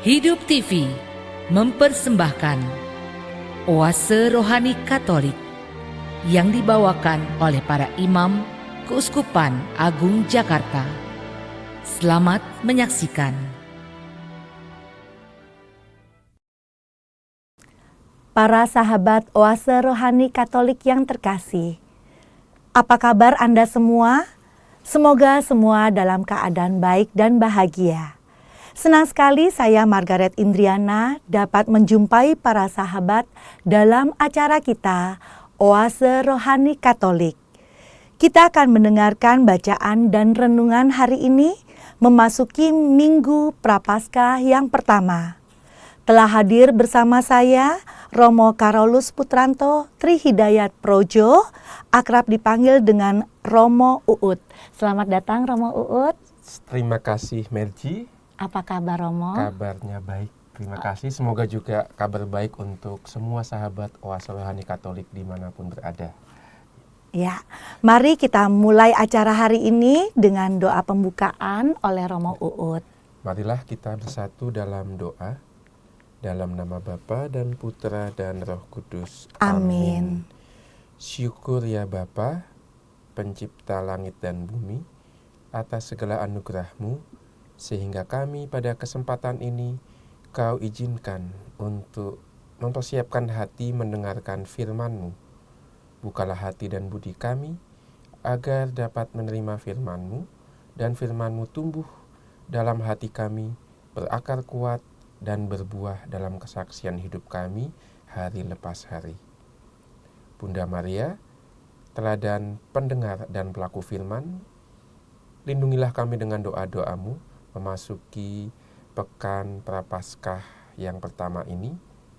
Hidup TV mempersembahkan Oase Rohani Katolik yang dibawakan oleh para imam Keuskupan Agung Jakarta. Selamat menyaksikan. Para sahabat Oase Rohani Katolik yang terkasih, apa kabar Anda semua? Semoga semua dalam keadaan baik dan bahagia. Senang sekali saya Margaret Indriana dapat menjumpai para sahabat dalam acara kita Oase Rohani Katolik. Kita akan mendengarkan bacaan dan renungan hari ini memasuki Minggu Prapaskah yang pertama. Telah hadir bersama saya Romo Karolus Putranto Trihidayat Projo, akrab dipanggil dengan Romo Uut. Selamat datang Romo Uut. Terima kasih Merji. Apa kabar Romo? Kabarnya baik, terima kasih. Semoga juga kabar baik untuk semua sahabat Oase Rohani Katolik dimanapun berada. Ya, mari kita mulai acara hari ini dengan doa pembukaan oleh Romo Uut. Marilah kita bersatu dalam doa, dalam nama Bapa dan Putra dan Roh Kudus. Amin. Syukur ya Bapa, pencipta langit dan bumi, atas segala anugerah-Mu, sehingga kami pada kesempatan ini Kau izinkan untuk mempersiapkan hati mendengarkan firman-Mu. Bukalah hati dan budi kami, agar dapat menerima firman-Mu, dan firman-Mu tumbuh dalam hati kami, berakar kuat, dan berbuah dalam kesaksian hidup kami hari lepas hari. Bunda Maria, teladan pendengar dan pelaku firman, lindungilah kami dengan doa-doa-Mu, memasuki pekan Prapaskah yang pertama ini,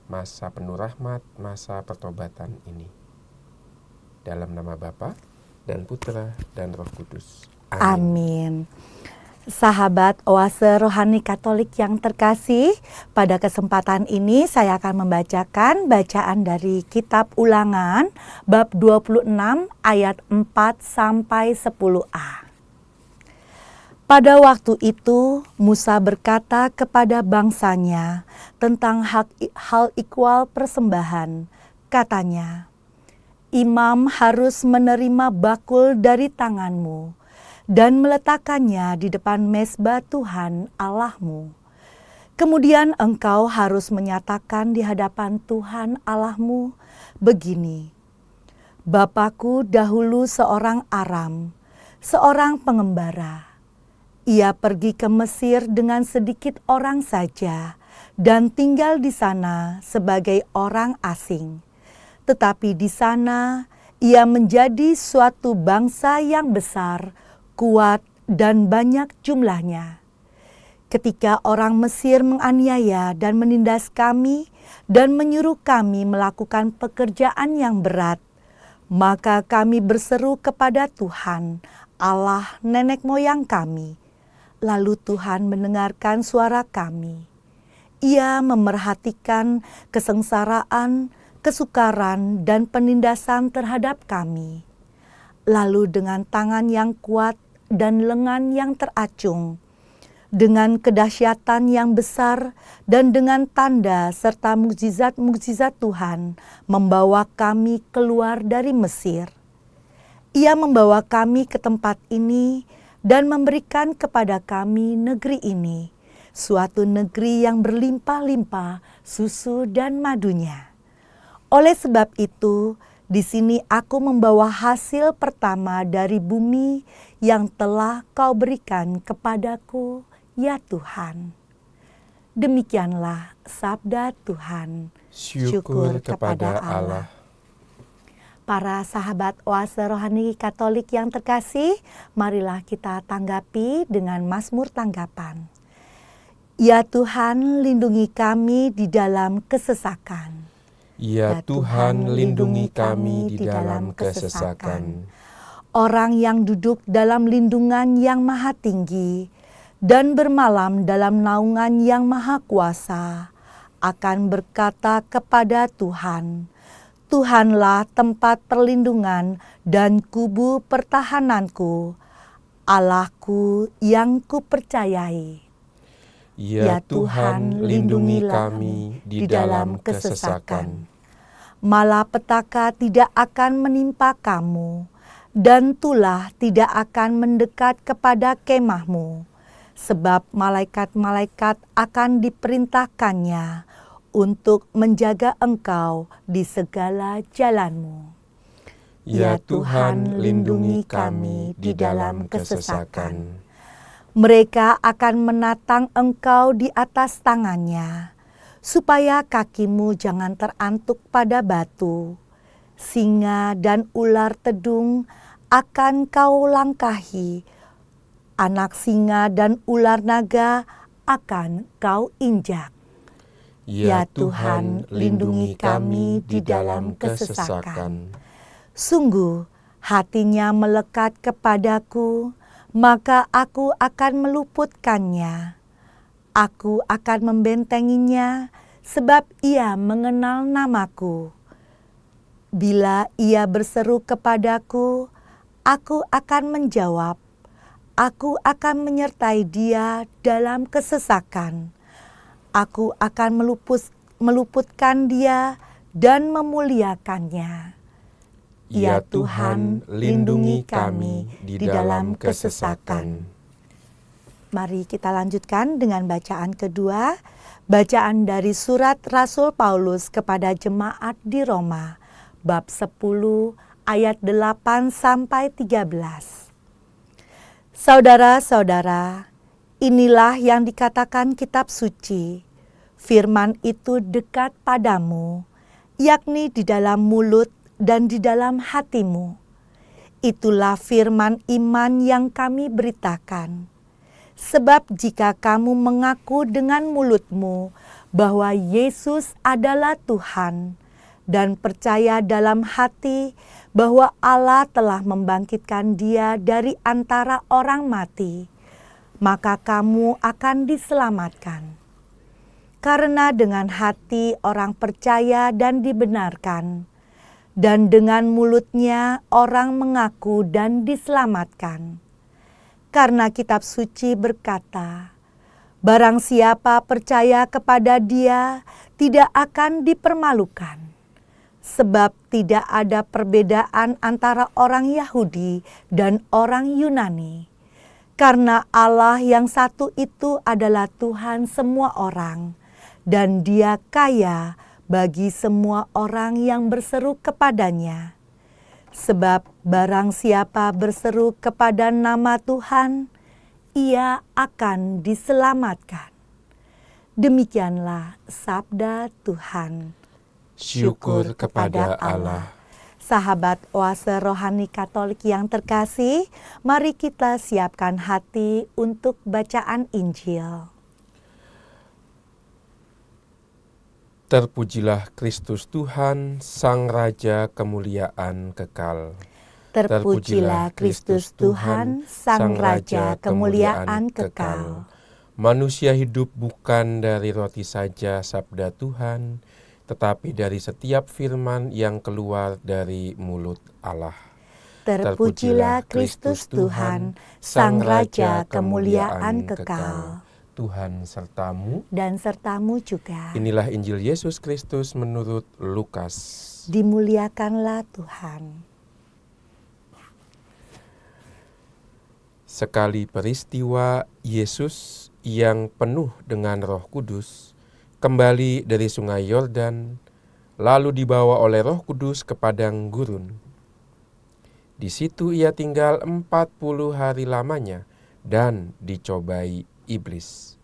masa penuh rahmat, masa pertobatan ini. Dalam nama Bapa dan Putra dan Roh Kudus. Amin. Sahabat Oase Rohani Katolik yang terkasih, pada kesempatan ini saya akan membacakan bacaan dari Kitab Ulangan bab 26 ayat 4 sampai 10a. Pada waktu itu, Musa berkata kepada bangsanya tentang hal ikhwal persembahan. Katanya, imam harus menerima bakul dari tanganmu dan meletakkannya di depan mezbah Tuhan Allahmu. Kemudian engkau harus menyatakan di hadapan Tuhan Allahmu begini, Bapakku dahulu seorang Aram, seorang pengembara. Ia pergi ke Mesir dengan sedikit orang saja dan tinggal di sana sebagai orang asing. Tetapi di sana ia menjadi suatu bangsa yang besar, kuat dan banyak jumlahnya. Ketika orang Mesir menganiaya dan menindas kami dan menyuruh kami melakukan pekerjaan yang berat, maka kami berseru kepada Tuhan, Allah nenek moyang kami. Lalu Tuhan mendengarkan suara kami. Ia memerhatikan kesengsaraan, kesukaran, dan penindasan terhadap kami. Lalu dengan tangan yang kuat dan lengan yang teracung, dengan kedahsyatan yang besar dan dengan tanda serta mukjizat-mukjizat Tuhan, membawa kami keluar dari Mesir. Ia membawa kami ke tempat ini dan memberikan kepada kami negeri ini, suatu negeri yang berlimpah-limpah susu dan madunya. Oleh sebab itu, di sini aku membawa hasil pertama dari bumi yang telah Kau berikan kepadaku, ya Tuhan. Demikianlah sabda Tuhan. Syukur kepada Allah. Para sahabat Oase Rohani Katolik yang terkasih, marilah kita tanggapi dengan Mazmur tanggapan. Ya Tuhan, lindungi kami di dalam kesesakan. Ya Tuhan, lindungi kami di dalam kesesakan. Orang yang duduk dalam lindungan yang maha tinggi dan bermalam dalam naungan yang maha kuasa akan berkata kepada Tuhan, Tuhanlah tempat perlindungan dan kubu pertahananku, Allahku yang kupercayai. Ya Tuhan, lindungi kami di dalam kesesakan. Malapetaka tidak akan menimpa kamu, dan tulah tidak akan mendekat kepada kemahmu, sebab malaikat-malaikat akan diperintahkannya untuk menjaga engkau di segala jalanmu. Ya Tuhan, lindungi kami di dalam kesesakan. Mereka akan menatang engkau di atas tangannya, supaya kakimu jangan terantuk pada batu. Singa dan ular tedung akan kau langkahi, anak singa dan ular naga akan kau injak. Ya Tuhan, lindungi kami di dalam kesesakan. Sungguh, hatinya melekat kepadaku, maka aku akan meluputkannya. Aku akan membentenginya, sebab ia mengenal namaku. Bila ia berseru kepadaku, aku akan menjawab. Aku akan menyertai dia dalam kesesakan. Aku akan meluputkan dia dan memuliakannya. Ya Tuhan, lindungi kami di dalam kesesakan. Mari kita lanjutkan dengan bacaan kedua. Bacaan dari surat Rasul Paulus kepada jemaat di Roma, bab 10 ayat 8 sampai 13. Saudara-saudara, inilah yang dikatakan kitab suci. Firman itu dekat padamu, yakni di dalam mulut dan di dalam hatimu. Itulah firman iman yang kami beritakan. Sebab jika kamu mengaku dengan mulutmu bahwa Yesus adalah Tuhan, dan percaya dalam hati bahwa Allah telah membangkitkan Dia dari antara orang mati, maka kamu akan diselamatkan. Karena dengan hati orang percaya dan dibenarkan, dan dengan mulutnya orang mengaku dan diselamatkan. Karena kitab suci berkata, barang siapa percaya kepada Dia tidak akan dipermalukan. Sebab tidak ada perbedaan antara orang Yahudi dan orang Yunani. Karena Allah yang satu itu adalah Tuhan semua orang, dan Dia kaya bagi semua orang yang berseru kepadanya. Sebab barang siapa berseru kepada nama Tuhan, ia akan diselamatkan. Demikianlah sabda Tuhan. Syukur kepada Allah. Sahabat Oase Rohani Katolik yang terkasih, mari kita siapkan hati untuk bacaan Injil. Terpujilah Kristus Tuhan, Sang Raja kemuliaan kekal. Terpujilah Kristus Tuhan, Sang Raja kemuliaan kekal. Manusia hidup bukan dari roti saja, sabda Tuhan, tetapi dari setiap firman yang keluar dari mulut Allah. Terpujilah Kristus Tuhan, Sang Raja kemuliaan kekal. Tuhan sertamu dan sertamu juga. Inilah Injil Yesus Kristus menurut Lukas. Dimuliakanlah Tuhan. Sekali peristiwa, Yesus yang penuh dengan Roh Kudus kembali dari sungai Yordan, lalu dibawa oleh Roh Kudus ke padang gurun. Di situ ia tinggal 40 hari lamanya dan dicobai iblis.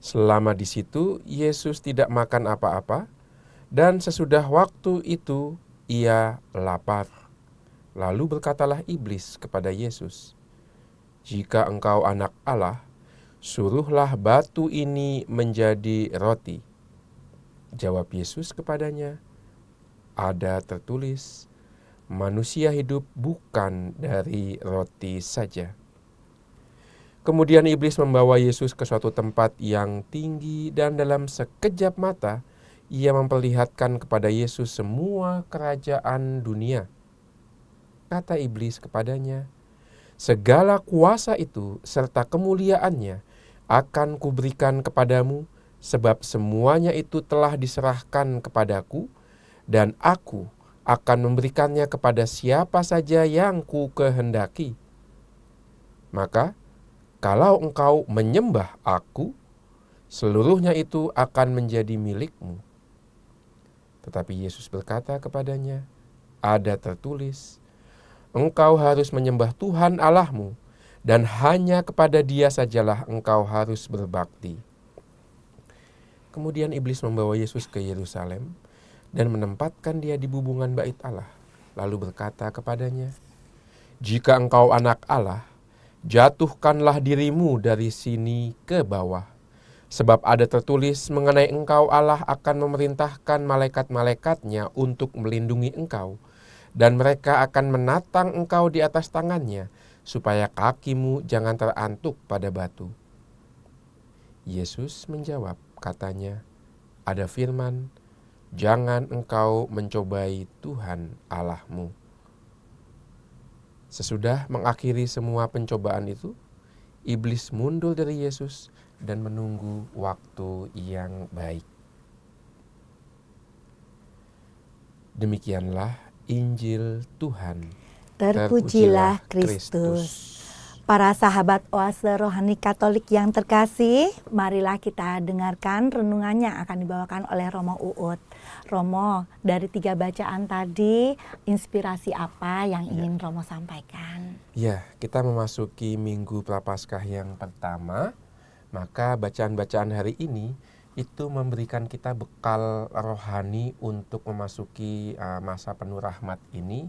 Selama di situ, Yesus tidak makan apa-apa, dan sesudah waktu itu ia lapar. Lalu berkatalah iblis kepada Yesus, "Jika engkau anak Allah, suruhlah batu ini menjadi roti." Jawab Yesus kepadanya, "Ada tertulis, manusia hidup bukan dari roti saja." Kemudian iblis membawa Yesus ke suatu tempat yang tinggi, dan dalam sekejap mata ia memperlihatkan kepada Yesus semua kerajaan dunia. Kata iblis kepadanya, "Segala kuasa itu serta kemuliaannya akan kuberikan kepadamu, sebab semuanya itu telah diserahkan kepadaku, dan aku akan memberikannya kepada siapa saja yang ku kehendaki. Maka, kalau engkau menyembah aku, seluruhnya itu akan menjadi milikmu. Tetapi Yesus berkata kepadanya, ada tertulis, engkau harus menyembah Tuhan Allahmu, dan hanya kepada Dia sajalah engkau harus berbakti. Kemudian iblis membawa Yesus ke Yerusalem dan menempatkan Dia di bubungan bait Allah, lalu berkata kepadanya, jika engkau anak Allah, jatuhkanlah dirimu dari sini ke bawah. Sebab ada tertulis mengenai engkau, Allah akan memerintahkan malaikat-malaikatnya untuk melindungi engkau, dan mereka akan menatang engkau di atas tangannya, supaya kakimu jangan terantuk pada batu. Yesus menjawab, katanya, ada firman, jangan engkau mencobai Tuhan Allahmu. Sesudah mengakhiri semua pencobaan itu, iblis mundur dari Yesus dan menunggu waktu yang baik. Demikianlah Injil Tuhan. Terpujilah Kristus. Para sahabat Oase Rohani Katolik yang terkasih, marilah kita dengarkan renungan yang akan dibawakan oleh Romo Uut. Romo, dari 3 bacaan tadi, inspirasi apa yang ingin Romo sampaikan? Ya, kita memasuki Minggu Prapaskah yang pertama, maka bacaan-bacaan hari ini itu memberikan kita bekal rohani untuk memasuki masa penuh rahmat ini.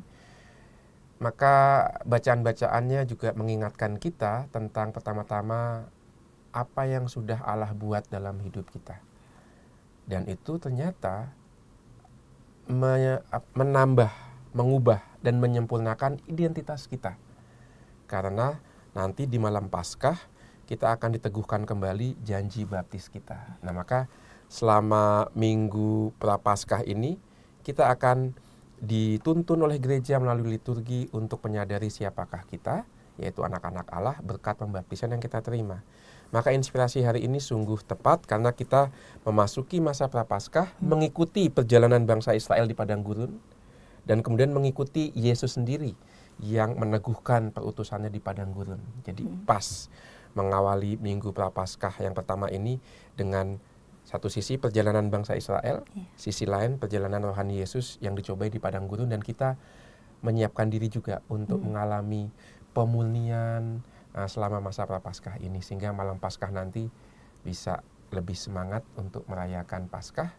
Maka bacaan-bacaannya juga mengingatkan kita tentang pertama-tama apa yang sudah Allah buat dalam hidup kita. Dan itu ternyata menambah, mengubah, dan menyempurnakan identitas kita. Karena nanti di malam Paskah kita akan diteguhkan kembali janji baptis kita. Nah, maka selama Minggu Prapaskah ini kita akan dituntun oleh gereja melalui liturgi untuk menyadari siapakah kita, yaitu anak-anak Allah berkat pembaptisan yang kita terima. Maka inspirasi hari ini sungguh tepat karena kita memasuki masa Prapaskah, mengikuti perjalanan bangsa Israel di padang gurun, dan kemudian mengikuti Yesus sendiri yang meneguhkan perutusannya di padang gurun. Jadi pas mengawali Minggu Prapaskah yang pertama ini dengan satu sisi perjalanan bangsa Israel, sisi lain perjalanan rohani Yesus yang dicobai di padang gurun, dan kita menyiapkan diri juga untuk mengalami pemurnian selama masa Prapaskah ini, sehingga malam Paskah nanti bisa lebih semangat untuk merayakan Paskah,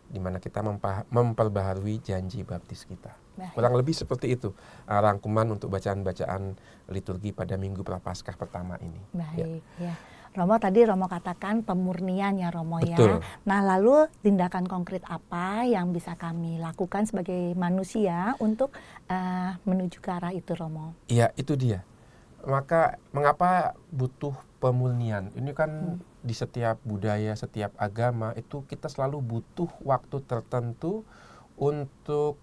di mana kita memperbaharui janji baptis kita. Baik. Kurang lebih seperti itu rangkuman untuk bacaan-bacaan liturgi pada Minggu Prapaskah pertama ini. Baik, ya. Romo, tadi Romo katakan pemurnian ya Romo. Betul. Ya. Nah, lalu tindakan konkret apa yang bisa kami lakukan sebagai manusia untuk menuju ke arah itu Romo? Iya, itu dia. Maka mengapa butuh pemurnian? Ini kan di setiap budaya, setiap agama itu kita selalu butuh waktu tertentu untuk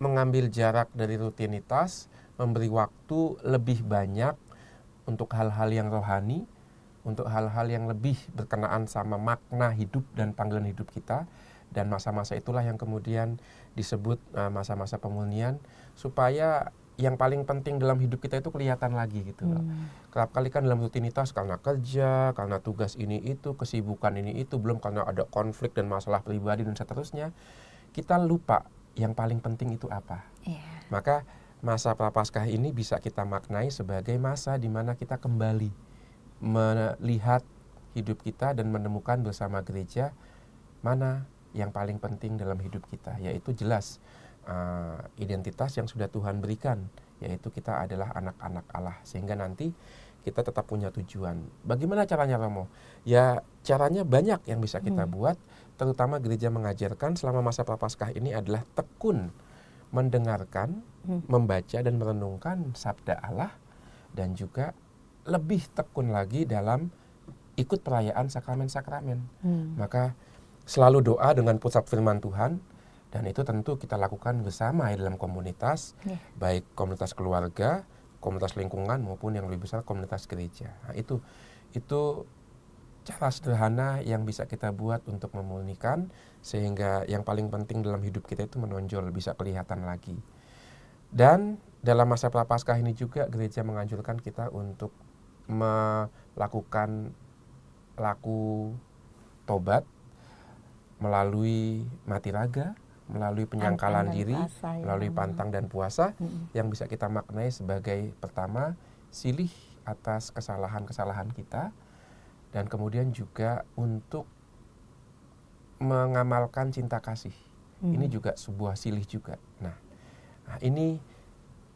mengambil jarak dari rutinitas, memberi waktu lebih banyak untuk hal-hal yang rohani, untuk hal-hal yang lebih berkenaan sama makna hidup dan panggilan hidup kita. Dan masa-masa itulah yang kemudian disebut masa-masa pemurnian, supaya yang paling penting dalam hidup kita itu kelihatan lagi gitu loh. Kerap kali kan dalam rutinitas karena kerja, karena tugas ini itu, kesibukan ini itu, belum karena ada konflik dan masalah pribadi dan seterusnya, kita lupa yang paling penting itu apa. Maka masa Prapaskah ini bisa kita maknai sebagai masa di mana kita kembali melihat hidup kita dan menemukan bersama gereja mana yang paling penting dalam hidup kita, yaitu jelas identitas yang sudah Tuhan berikan, yaitu kita adalah anak-anak Allah, sehingga nanti kita tetap punya tujuan. Bagaimana caranya Romo? Ya caranya banyak yang bisa kita buat, terutama gereja mengajarkan selama masa Prapaskah ini adalah tekun mendengarkan, membaca dan merenungkan sabda Allah, dan juga lebih tekun lagi dalam ikut perayaan sakramen-sakramen. Maka selalu doa dengan pusat firman Tuhan, dan itu tentu kita lakukan bersama dalam komunitas, baik komunitas keluarga, komunitas lingkungan, maupun yang lebih besar komunitas gereja. Nah, itu cara sederhana yang bisa kita buat untuk memurnikan, sehingga yang paling penting dalam hidup kita itu menonjol, bisa kelihatan lagi. Dan dalam masa Prapaskah ini juga gereja menganjurkan kita untuk melakukan laku tobat melalui mati raga, melalui penyangkalan diri, melalui pantang dan puasa, yang bisa kita maknai sebagai pertama, silih atas kesalahan-kesalahan kita, dan kemudian juga untuk mengamalkan cinta kasih. Ini juga sebuah silih juga. Nah, ini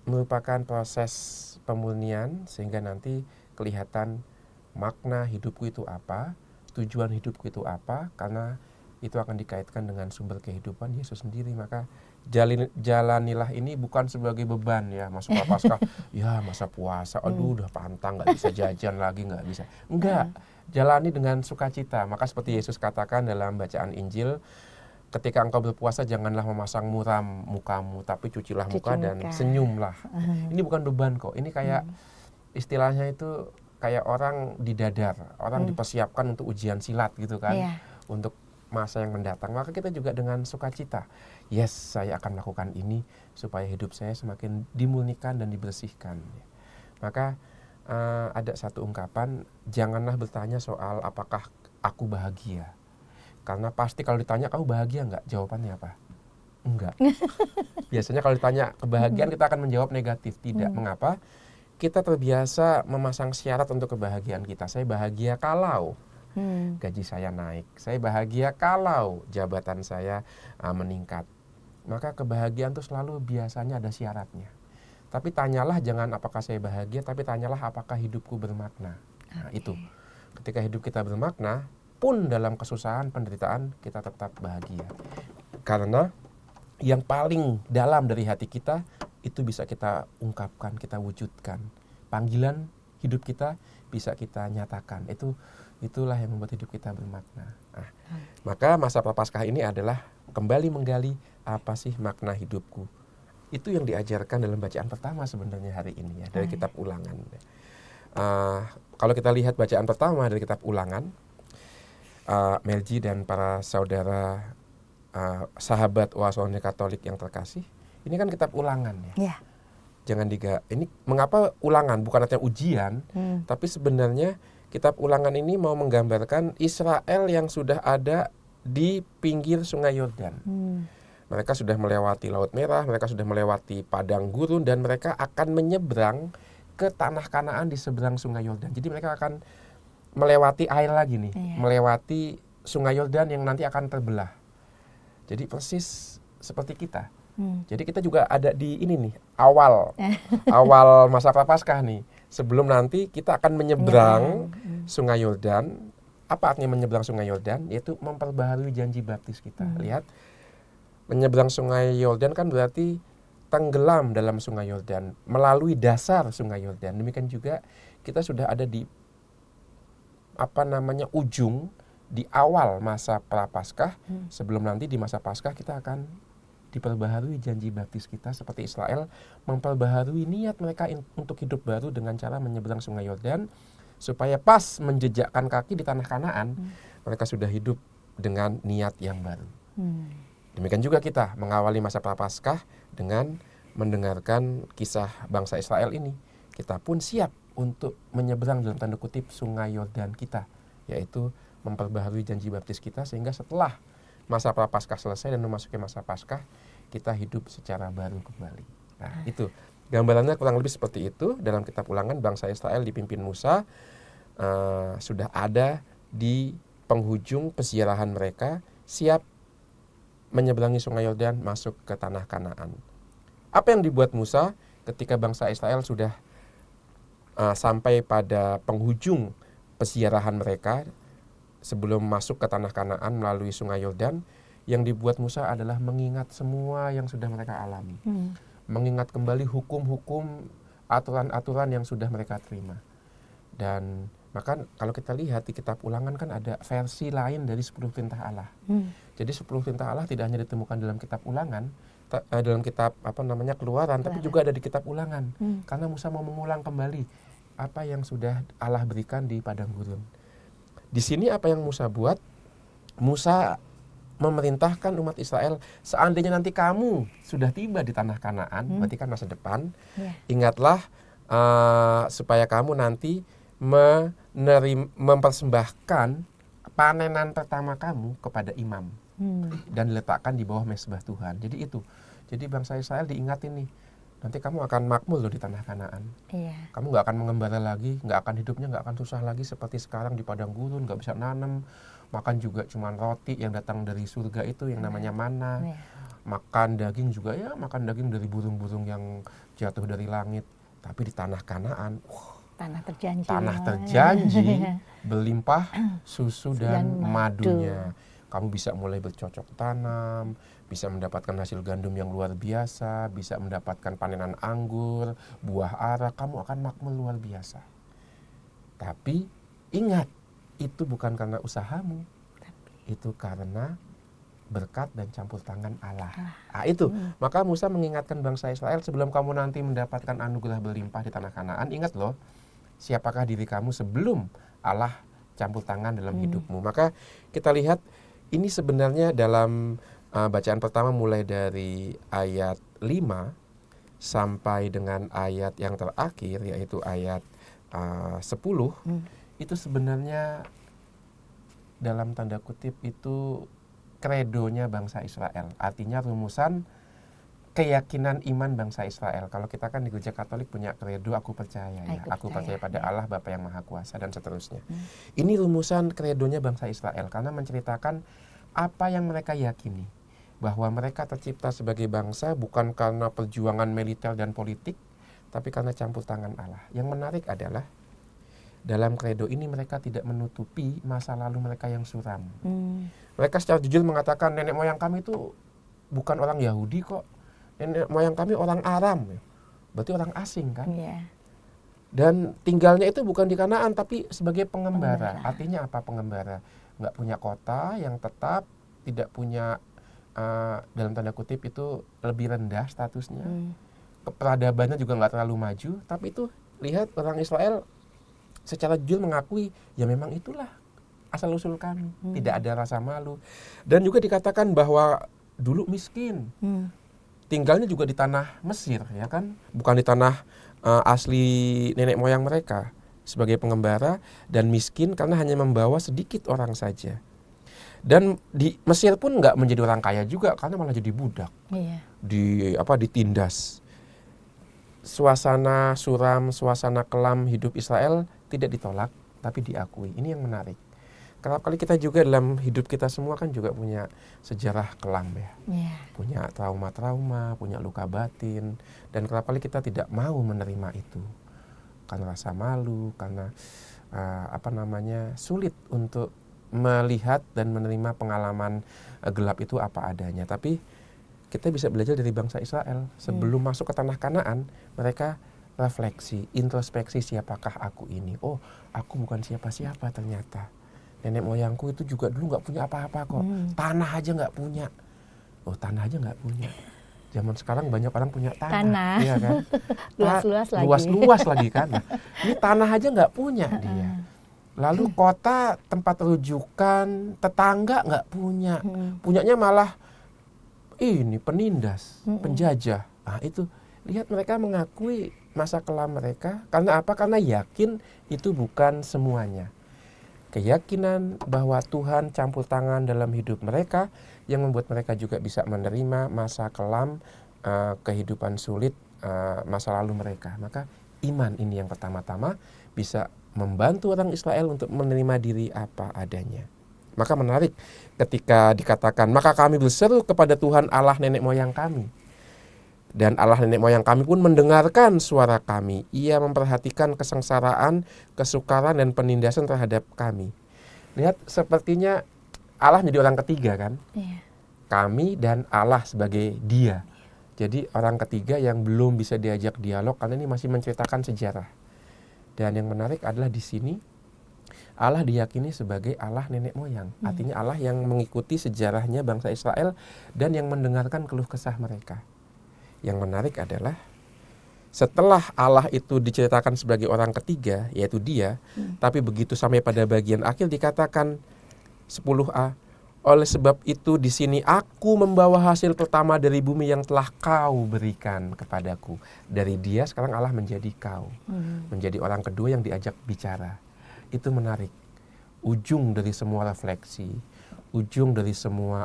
merupakan proses pemurnian sehingga nanti kelihatan makna hidupku itu apa, tujuan hidupku itu apa, karena itu akan dikaitkan dengan sumber kehidupan Yesus sendiri. Maka jalanilah ini bukan sebagai beban ya, masuk Prapaskah, ya masa puasa, aduh udah pantang, nggak bisa jajan lagi, nggak bisa. Enggak, jalani dengan sukacita. Maka seperti Yesus katakan dalam bacaan Injil, ketika engkau berpuasa janganlah memasang muram mukamu, tapi cucilah muka dan senyumlah. Ini bukan beban kok, ini kayak istilahnya itu kayak orang didadar, orang dipersiapkan untuk ujian silat gitu kan, untuk masa yang mendatang. Maka kita juga dengan sukacita, yes, saya akan melakukan ini supaya hidup saya semakin dimurnikan dan dibersihkan. Maka ada satu ungkapan, janganlah bertanya soal apakah aku bahagia, karena pasti kalau ditanya kamu bahagia nggak, jawabannya apa? Enggak. Biasanya kalau ditanya kebahagiaan kita akan menjawab negatif. Tidak. Mengapa? Kita terbiasa memasang syarat untuk kebahagiaan kita. Saya bahagia kalau gaji saya naik. Saya bahagia kalau jabatan saya meningkat. Maka kebahagiaan itu selalu biasanya ada syaratnya. Tapi tanyalah jangan apakah saya bahagia, tapi tanyalah apakah hidupku bermakna. Nah, itu. Ketika hidup kita bermakna, pun dalam kesusahan, penderitaan, kita tetap bahagia. Karena yang paling dalam dari hati kita, itu bisa kita ungkapkan, kita wujudkan. Panggilan hidup kita bisa kita nyatakan. Itulah yang membuat hidup kita bermakna. Nah, maka masa Prapaskah ini adalah kembali menggali apa sih makna hidupku. Itu yang diajarkan dalam bacaan pertama sebenarnya hari ini ya, dari kitab Ulangan. Kalau kita lihat bacaan pertama dari kitab Ulangan, Melji dan para saudara sahabat Oase Rohani Katolik yang terkasih, ini kan kitab Ulangan ya. Jangan ini mengapa Ulangan, bukan artinya ujian, tapi sebenarnya kitab Ulangan ini mau menggambarkan Israel yang sudah ada di pinggir Sungai Yordan. Mereka sudah melewati Laut Merah, mereka sudah melewati padang gurun, dan mereka akan menyeberang ke tanah Kanaan di seberang Sungai Yordan. Jadi mereka akan melewati air lagi nih, melewati Sungai Yordan yang nanti akan terbelah. Jadi persis seperti kita. Jadi kita juga ada di ini nih, awal masa Prapaskah nih. Sebelum nanti kita akan menyeberang Sungai Yordan. Apa artinya menyeberang Sungai Yordan? Yaitu memperbaharui janji baptis kita. Lihat, menyeberang Sungai Yordan kan berarti tenggelam dalam Sungai Yordan, melalui dasar Sungai Yordan. Demikian juga kita sudah ada di ujung, di awal masa Prapaskah. Sebelum nanti di masa Paskah kita akan diperbaharui janji baptis kita, seperti Israel memperbaharui niat mereka untuk hidup baru dengan cara menyeberang Sungai Yordan, supaya pas menjejakkan kaki di tanah Kanaan, mereka sudah hidup dengan niat yang baru. Demikian juga kita mengawali masa Prapaskah dengan mendengarkan kisah bangsa Israel ini. Kita pun siap untuk menyeberang dalam tanda kutip Sungai Yordan kita, yaitu memperbaharui janji baptis kita, sehingga setelah masa Prapaskah selesai dan memasuki masa Paskah, kita hidup secara baru kembali. Nah, itu gambarannya kurang lebih seperti itu. Dalam kitab Ulangan, bangsa Israel dipimpin Musa sudah ada di penghujung peziarahan mereka, siap menyeberangi Sungai Yordan masuk ke tanah Kanaan. Apa yang dibuat Musa ketika bangsa Israel sudah sampai pada penghujung peziarahan mereka sebelum masuk ke tanah Kanaan melalui Sungai Yordan? Yang dibuat Musa adalah mengingat semua yang sudah mereka alami. Mengingat kembali hukum-hukum, aturan-aturan yang sudah mereka terima. Dan maka kalau kita lihat di kitab Ulangan kan ada versi lain dari 10 perintah Allah. Jadi 10 perintah Allah tidak hanya ditemukan dalam kitab Ulangan, dalam kitab Keluaran, tapi juga ada di kitab Ulangan. Karena Musa mau mengulang kembali apa yang sudah Allah berikan di padang gurun. Di sini apa yang Musa buat? Musa memerintahkan umat Israel, seandainya nanti kamu sudah tiba di tanah Kanaan, berarti kan masa depan, ingatlah supaya kamu nanti mempersembahkan panenan pertama kamu kepada imam dan diletakkan di bawah mezbah Tuhan. Jadi itu, jadi bangsa Israel diingatin nih, nanti kamu akan makmur loh di tanah Kanaan. Kamu nggak akan mengembara lagi, hidupnya nggak akan susah lagi seperti sekarang di padang gurun, nggak bisa nanam. Makan juga cuma roti yang datang dari surga itu yang namanya mana. Makan daging juga ya, makan daging dari burung-burung yang jatuh dari langit. Tapi di tanah Kanaan, tanah terjanji berlimpah susu dan madunya. Kamu bisa mulai bercocok tanam, bisa mendapatkan hasil gandum yang luar biasa, bisa mendapatkan panenan anggur, buah ara, kamu akan makmur luar biasa. Tapi ingat, itu bukan karena usahamu, itu karena berkat dan campur tangan Allah. Itu, maka Musa mengingatkan bangsa Israel, sebelum kamu nanti mendapatkan anugerah berlimpah di tanah Kanaan, ingat loh, siapakah diri kamu sebelum Allah campur tangan dalam hidupmu. Maka kita lihat, ini sebenarnya dalam bacaan pertama mulai dari ayat 5 sampai dengan ayat yang terakhir, yaitu ayat 10, itu sebenarnya dalam tanda kutip itu kredonya bangsa Israel. Artinya rumusan keyakinan iman bangsa Israel. Kalau kita kan di Gereja Katolik punya kredo, aku percaya ya. Aku percaya pada Allah Bapa yang Maha Kuasa dan seterusnya. Ini rumusan kredonya bangsa Israel karena menceritakan apa yang mereka yakini. Bahwa mereka tercipta sebagai bangsa bukan karena perjuangan militer dan politik, tapi karena campur tangan Allah. Yang menarik adalah dalam kredo ini mereka tidak menutupi masa lalu mereka yang suram. Mereka secara jujur mengatakan nenek moyang kami itu bukan orang Yahudi kok. Nenek moyang kami orang Aram. Berarti orang asing kan. Dan tinggalnya itu bukan di Kanaan tapi sebagai pengembara. Artinya apa pengembara? Nggak punya kota yang tetap, tidak punya dalam tanda kutip itu lebih rendah statusnya. Peradabannya juga nggak terlalu maju. Tapi itu lihat orang Israel secara jujur mengakui, ya memang itulah asal-usul kami. Tidak ada rasa malu. Dan juga dikatakan bahwa dulu miskin. Tinggalnya juga di tanah Mesir, ya kan? Bukan di tanah asli nenek moyang mereka. Sebagai pengembara dan miskin karena hanya membawa sedikit orang saja. Dan di Mesir pun nggak menjadi orang kaya juga karena malah jadi budak. Ditindas. Suasana suram, suasana kelam hidup Israel tidak ditolak, tapi diakui. Ini yang menarik. Kerap kali kita juga dalam hidup kita semua kan juga punya sejarah kelam ya. Punya trauma-trauma, punya luka batin. Dan kerap kali kita tidak mau menerima itu. Karena rasa malu, karena sulit untuk melihat dan menerima pengalaman gelap itu apa adanya. Tapi kita bisa belajar dari bangsa Israel. Sebelum masuk ke tanah Kanaan, mereka refleksi, introspeksi, siapakah aku ini? Oh, aku bukan siapa-siapa ternyata. Nenek moyangku itu juga dulu nggak punya apa-apa kok. Tanah aja nggak punya. Oh, tanah aja nggak punya. Zaman sekarang banyak orang punya tanah. Iya kan? Luas-luas lagi kan. Nah, ini tanah aja nggak punya dia. Lalu kota, tempat rujukan, tetangga nggak punya. Punyanya malah ini penindas, penjajah. Nah itu, lihat mereka mengakui masa kelam mereka. Karena apa? Karena yakin itu bukan semuanya. Keyakinan bahwa Tuhan campur tangan dalam hidup mereka yang membuat mereka juga bisa menerima masa kelam, kehidupan sulit, masa lalu mereka. Maka iman ini yang pertama-tama bisa membantu orang Israel untuk menerima diri apa adanya. Maka menarik ketika dikatakan, maka kami berseru kepada Tuhan Allah nenek moyang kami. Dan Allah nenek moyang kami pun mendengarkan suara kami. Ia memperhatikan kesengsaraan, kesukaran, dan penindasan terhadap kami. Lihat, sepertinya Allah menjadi orang ketiga kan? Kami dan Allah sebagai dia. Jadi orang ketiga yang belum bisa diajak dialog karena ini masih menceritakan sejarah. Dan yang menarik adalah di sini Allah diyakini sebagai Allah nenek moyang. Artinya Allah yang mengikuti sejarahnya bangsa Israel dan yang mendengarkan keluh kesah mereka. Yang menarik adalah setelah Allah itu diceritakan sebagai orang ketiga, yaitu Dia, tapi begitu sampai pada bagian akhir dikatakan 10a, oleh sebab itu di sini aku membawa hasil pertama dari bumi yang telah kau berikan kepadaku. Dari Dia sekarang Allah menjadi kau, menjadi orang kedua yang diajak bicara. Itu menarik. Ujung dari semua refleksi, ujung dari semua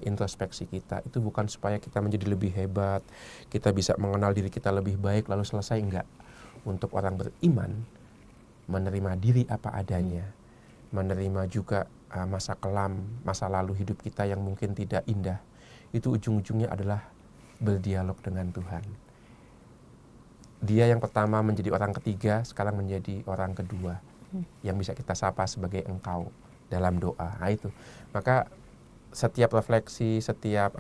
introspeksi kita itu bukan supaya kita menjadi lebih hebat, kita bisa mengenal diri kita lebih baik lalu selesai, enggak. Untuk orang beriman, menerima diri apa adanya, menerima juga masa kelam, masa lalu hidup kita yang mungkin tidak indah, itu ujung-ujungnya adalah berdialog dengan Tuhan. Dia yang pertama menjadi orang ketiga, sekarang menjadi orang kedua yang bisa kita sapa sebagai engkau dalam doa. Nah itu. Maka setiap refleksi, setiap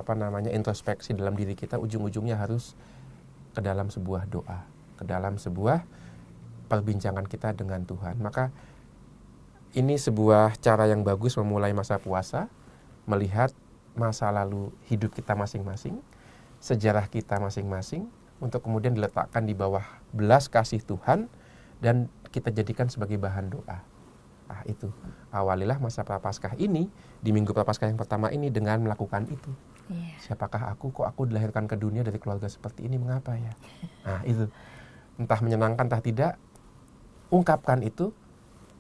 introspeksi dalam diri kita ujung-ujungnya harus ke dalam sebuah doa, ke dalam sebuah perbincangan kita dengan Tuhan. Maka ini sebuah cara yang bagus memulai masa puasa, melihat masa lalu hidup kita masing-masing, sejarah kita masing-masing, untuk kemudian diletakkan di bawah belas kasih Tuhan dan kita jadikan sebagai bahan doa. Itu awalilah masa Prapaskah ini, di Minggu Prapaskah yang pertama ini dengan melakukan itu. Siapakah aku, kok aku dilahirkan ke dunia dari keluarga seperti ini, mengapa ya? Itu entah menyenangkan entah tidak, ungkapkan itu,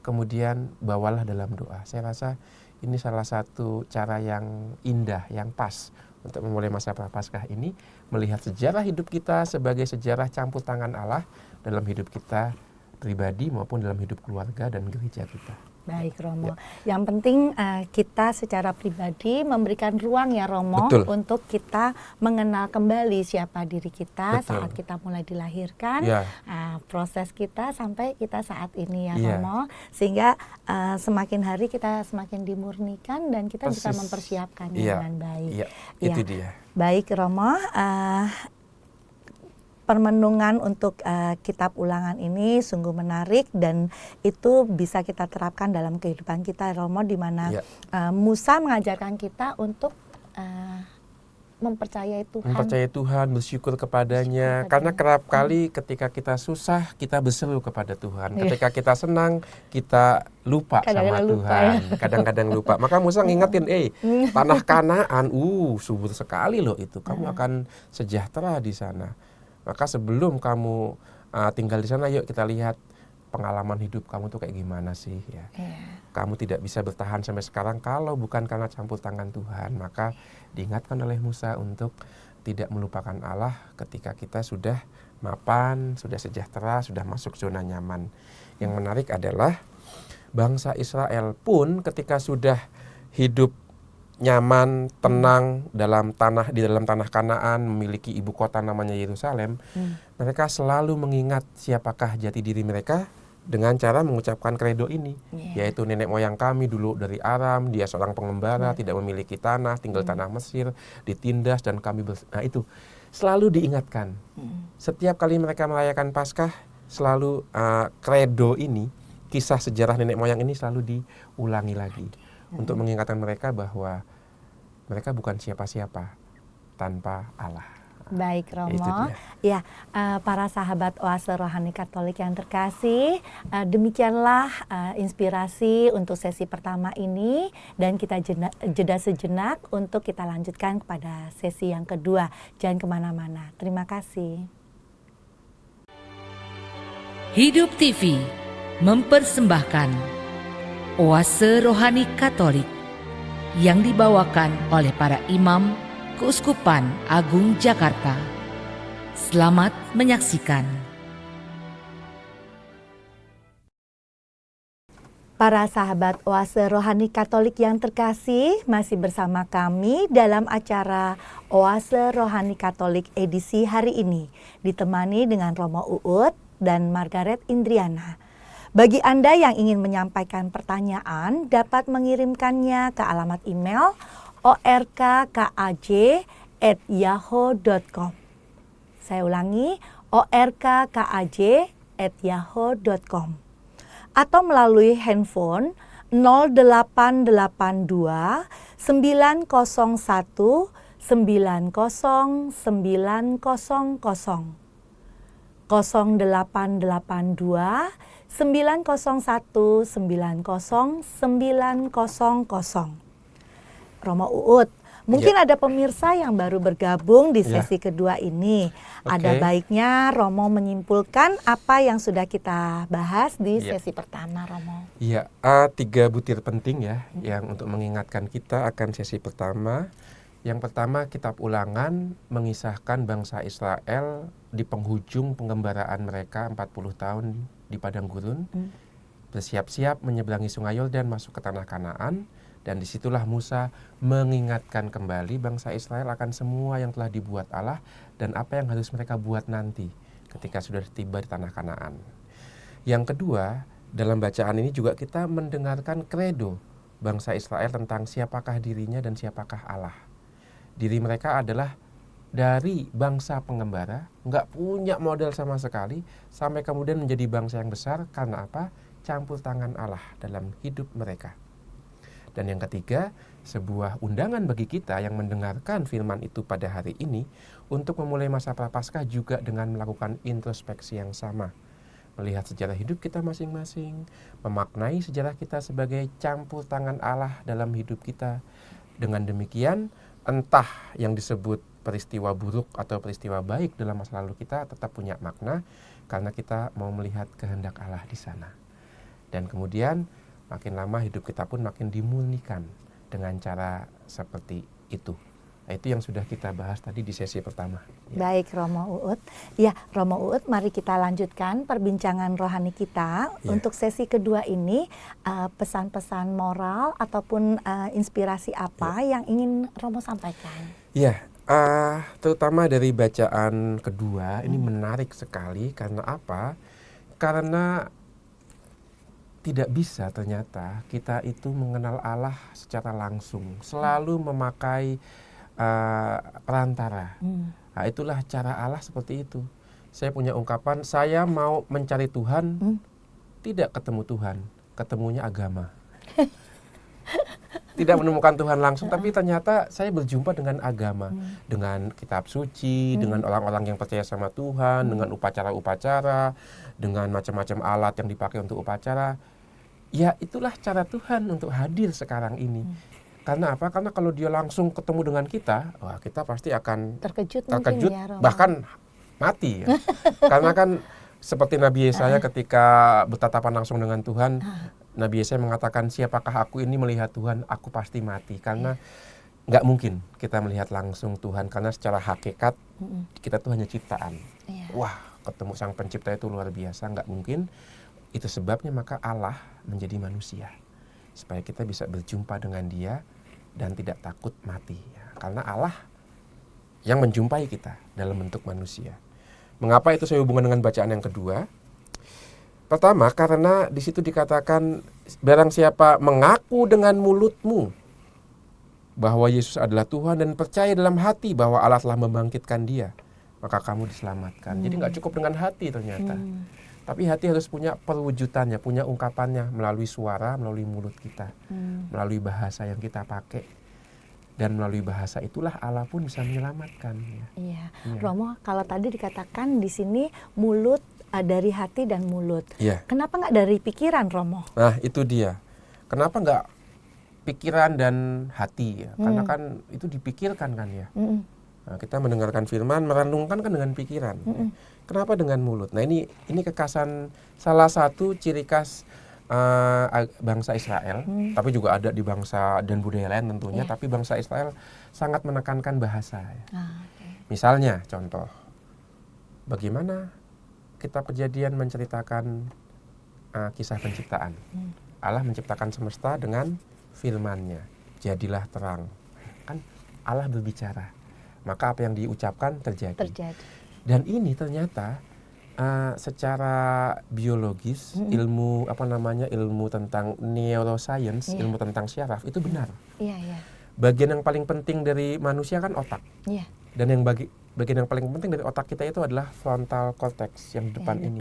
kemudian bawalah dalam doa. Saya rasa ini salah satu cara yang indah, yang pas untuk memulai masa Prapaskah ini, melihat sejarah hidup kita sebagai sejarah campur tangan Allah dalam hidup kita pribadi maupun dalam hidup keluarga dan gereja kita. Baik Romo, yang penting kita secara pribadi memberikan ruang ya Romo. Betul. Untuk kita mengenal kembali siapa diri kita. Betul. Saat kita mulai dilahirkan, proses kita sampai kita saat ini ya Romo, sehingga semakin hari kita semakin dimurnikan dan kita bisa mempersiapkannya dengan baik. Itu dia. Baik Romo, permenungan untuk kitab Ulangan ini sungguh menarik dan itu bisa kita terapkan dalam kehidupan kita Romo, di mana Musa mengajarkan kita untuk mempercayai Tuhan, bersyukur kepadanya. Karena kerap kali ketika kita susah kita berseru kepada Tuhan, ketika kita senang kita lupa sama Tuhan, kadang-kadang lupa. Maka Musa ngingetin, tanah Kanaan, subur sekali loh itu, kamu akan sejahtera di sana. Maka sebelum kamu tinggal di sana, yuk kita lihat pengalaman hidup kamu tuh kayak gimana sih ya. Kamu tidak bisa bertahan sampai sekarang kalau bukan karena campur tangan Tuhan. Maka diingatkan oleh Musa untuk tidak melupakan Allah ketika kita sudah mapan, sudah sejahtera, sudah masuk zona nyaman. Yang menarik adalah bangsa Israel pun ketika sudah hidup nyaman, tenang di dalam tanah Kanaan, memiliki ibu kota namanya Yerusalem, mereka selalu mengingat siapakah jati diri mereka dengan cara mengucapkan kredo ini, yaitu nenek moyang kami dulu dari Aram, dia seorang pengembara, tidak memiliki tanah, tinggal tanah Mesir, ditindas dan kami itu selalu diingatkan. Setiap kali mereka merayakan Paskah, selalu kredo ini, kisah sejarah nenek moyang ini selalu diulangi lagi. Untuk mengingatkan mereka bahwa mereka bukan siapa-siapa tanpa Allah. Baik Romo, ya para sahabat Oase Rohani Katolik yang terkasih, demikianlah inspirasi untuk sesi pertama ini dan kita jeda sejenak untuk kita lanjutkan kepada sesi yang kedua. Jangan kemana-mana. Terima kasih. Hidup TV mempersembahkan Oase Rohani Katolik yang dibawakan oleh para imam Keuskupan Agung Jakarta. Selamat menyaksikan. Para sahabat Oase Rohani Katolik yang terkasih, masih bersama kami dalam acara Oase Rohani Katolik edisi hari ini, ditemani dengan Romo Uut dan Margaret Indriana. Bagi Anda yang ingin menyampaikan pertanyaan, dapat mengirimkannya ke alamat email orkkaj@yahoo.com. Saya ulangi, orkkaj@yahoo.com. Atau melalui handphone 0882 901 90900, 0882 901 90900. Romo Uut, mungkin ada pemirsa yang baru bergabung di sesi kedua ini. Ada baiknya Romo menyimpulkan apa yang sudah kita bahas di sesi pertama, Romo. Iya, 3 butir penting ya yang untuk mengingatkan kita akan sesi pertama. Yang pertama, kitab Ulangan mengisahkan bangsa Israel di penghujung pengembaraan mereka 40 tahun di padang gurun. Bersiap-siap menyeberangi sungai Yordan masuk ke tanah Kanaan. Dan disitulah Musa mengingatkan kembali bangsa Israel akan semua yang telah dibuat Allah dan apa yang harus mereka buat nanti ketika sudah tiba di tanah Kanaan. Yang kedua, dalam bacaan ini juga kita mendengarkan kredo bangsa Israel tentang siapakah dirinya dan siapakah Allah. Diri mereka adalah dari bangsa pengembara, nggak punya modal sama sekali, sampai kemudian menjadi bangsa yang besar karena apa? Campur tangan Allah dalam hidup mereka. Dan yang ketiga, sebuah undangan bagi kita yang mendengarkan firman itu pada hari ini untuk memulai masa Prapaskah juga dengan melakukan introspeksi yang sama. Melihat sejarah hidup kita masing-masing, memaknai sejarah kita sebagai campur tangan Allah dalam hidup kita. Dengan demikian, entah yang disebut peristiwa buruk atau peristiwa baik dalam masa lalu kita tetap punya makna karena kita mau melihat kehendak Allah di sana. Dan kemudian makin lama hidup kita pun makin dimurnikan dengan cara seperti itu. Nah, itu yang sudah kita bahas tadi di sesi pertama. Baik, Romo Uut. Ya, Romo Uut, mari kita lanjutkan perbincangan rohani kita. Untuk sesi kedua ini, pesan-pesan moral ataupun inspirasi apa yang ingin Romo sampaikan? Ya, terutama dari bacaan kedua, ini menarik sekali. Karena apa? Karena tidak bisa ternyata kita itu mengenal Allah secara langsung, selalu memakai perantara. Nah, itulah cara Allah seperti itu. Saya punya ungkapan, saya mau mencari Tuhan, tidak ketemu Tuhan, ketemunya agama. Tidak menemukan Tuhan langsung, tapi ternyata saya berjumpa dengan agama, dengan kitab suci, dengan orang-orang yang percaya sama Tuhan, dengan upacara-upacara, dengan macam-macam alat yang dipakai untuk upacara. Ya, itulah cara Tuhan untuk hadir sekarang ini. Karena apa? Karena kalau dia langsung ketemu dengan kita, wah, kita pasti akan terkejut ya, bahkan mati ya. Karena kan seperti Nabi Yesaya ketika bertatapan langsung dengan Tuhan, Nabi Yesaya mengatakan, siapakah aku ini melihat Tuhan, aku pasti mati. Karena nggak mungkin kita melihat langsung Tuhan, karena secara hakikat kita tuh hanya ciptaan. Wah, ketemu Sang Pencipta itu luar biasa, nggak mungkin. Itu sebabnya maka Allah menjadi manusia, supaya kita bisa berjumpa dengan Dia dan tidak takut mati. Karena Allah yang menjumpai kita dalam bentuk manusia. Mengapa itu saya hubungkan dengan bacaan yang kedua? Pertama, karena di situ dikatakan, barang siapa mengaku dengan mulutmu bahwa Yesus adalah Tuhan dan percaya dalam hati bahwa Allah telah membangkitkan Dia, maka kamu diselamatkan. Jadi nggak cukup dengan hati ternyata. Tapi hati harus punya perwujudannya, punya ungkapannya melalui suara, melalui mulut kita, melalui bahasa yang kita pakai. Dan melalui bahasa itulah Allah pun bisa menyelamatkan. Iya. Romo, kalau tadi dikatakan di sini mulut, dari hati dan mulut. Kenapa nggak dari pikiran, Romo? Nah, itu dia. Kenapa nggak pikiran dan hati? Ya? Karena kan itu dipikirkan kan ya. Nah, kita mendengarkan firman, merenungkan kan dengan pikiran. Kenapa dengan mulut? Nah, ini kekhasan salah satu ciri khas bangsa Israel, tapi juga ada di bangsa dan budaya lain tentunya, tapi bangsa Israel sangat menekankan bahasa. Misalnya, contoh, bagaimana kitab Kejadian menceritakan kisah penciptaan. Allah menciptakan semesta dengan firman-Nya, jadilah terang. Kan Allah berbicara, maka apa yang diucapkan terjadi. Dan ini ternyata secara biologis, ilmu tentang neuroscience, ilmu tentang syaraf itu benar. Bagian yang paling penting dari manusia kan otak. Dan bagian yang paling penting dari otak kita itu adalah frontal cortex yang di depan ini.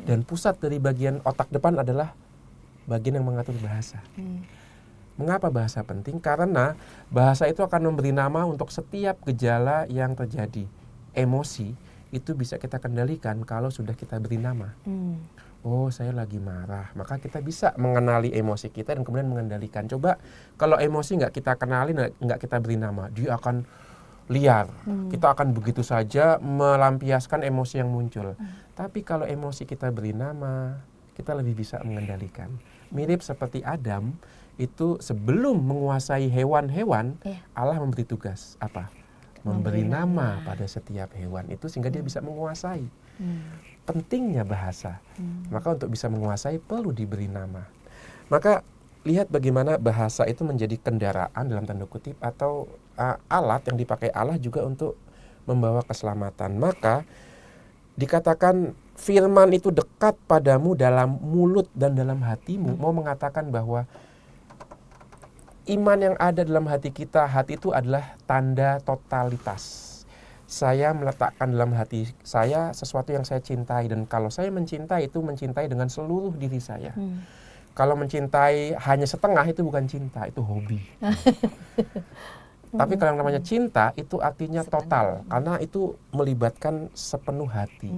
Dan pusat dari bagian otak depan adalah bagian yang mengatur bahasa. Mengapa bahasa penting? Karena bahasa itu akan memberi nama untuk setiap gejala yang terjadi. Emosi itu bisa kita kendalikan kalau sudah kita beri nama. Oh, saya lagi marah, maka kita bisa mengenali emosi kita dan kemudian mengendalikan. Coba kalau emosi nggak kita kenali, nggak kita beri nama, dia akan liar. Kita akan begitu saja melampiaskan emosi yang muncul. Tapi kalau emosi kita beri nama, kita lebih bisa mengendalikan. Mirip seperti Adam, itu sebelum menguasai hewan-hewan, Allah memberi tugas apa? Memberi nama pada setiap hewan itu sehingga dia bisa menguasai. Pentingnya bahasa. Maka untuk bisa menguasai perlu diberi nama. Maka lihat bagaimana bahasa itu menjadi kendaraan dalam tanda kutip atau alat yang dipakai Allah juga untuk membawa keselamatan. Maka dikatakan firman itu dekat padamu dalam mulut dan dalam hatimu. Mau mengatakan bahwa iman yang ada dalam hati kita, hati itu adalah tanda totalitas. Saya meletakkan dalam hati saya sesuatu yang saya cintai, dan kalau saya mencintai itu mencintai dengan seluruh diri saya. Kalau mencintai hanya setengah itu bukan cinta, itu hobi. Tapi kalau yang namanya cinta itu artinya total, karena itu melibatkan sepenuh hati.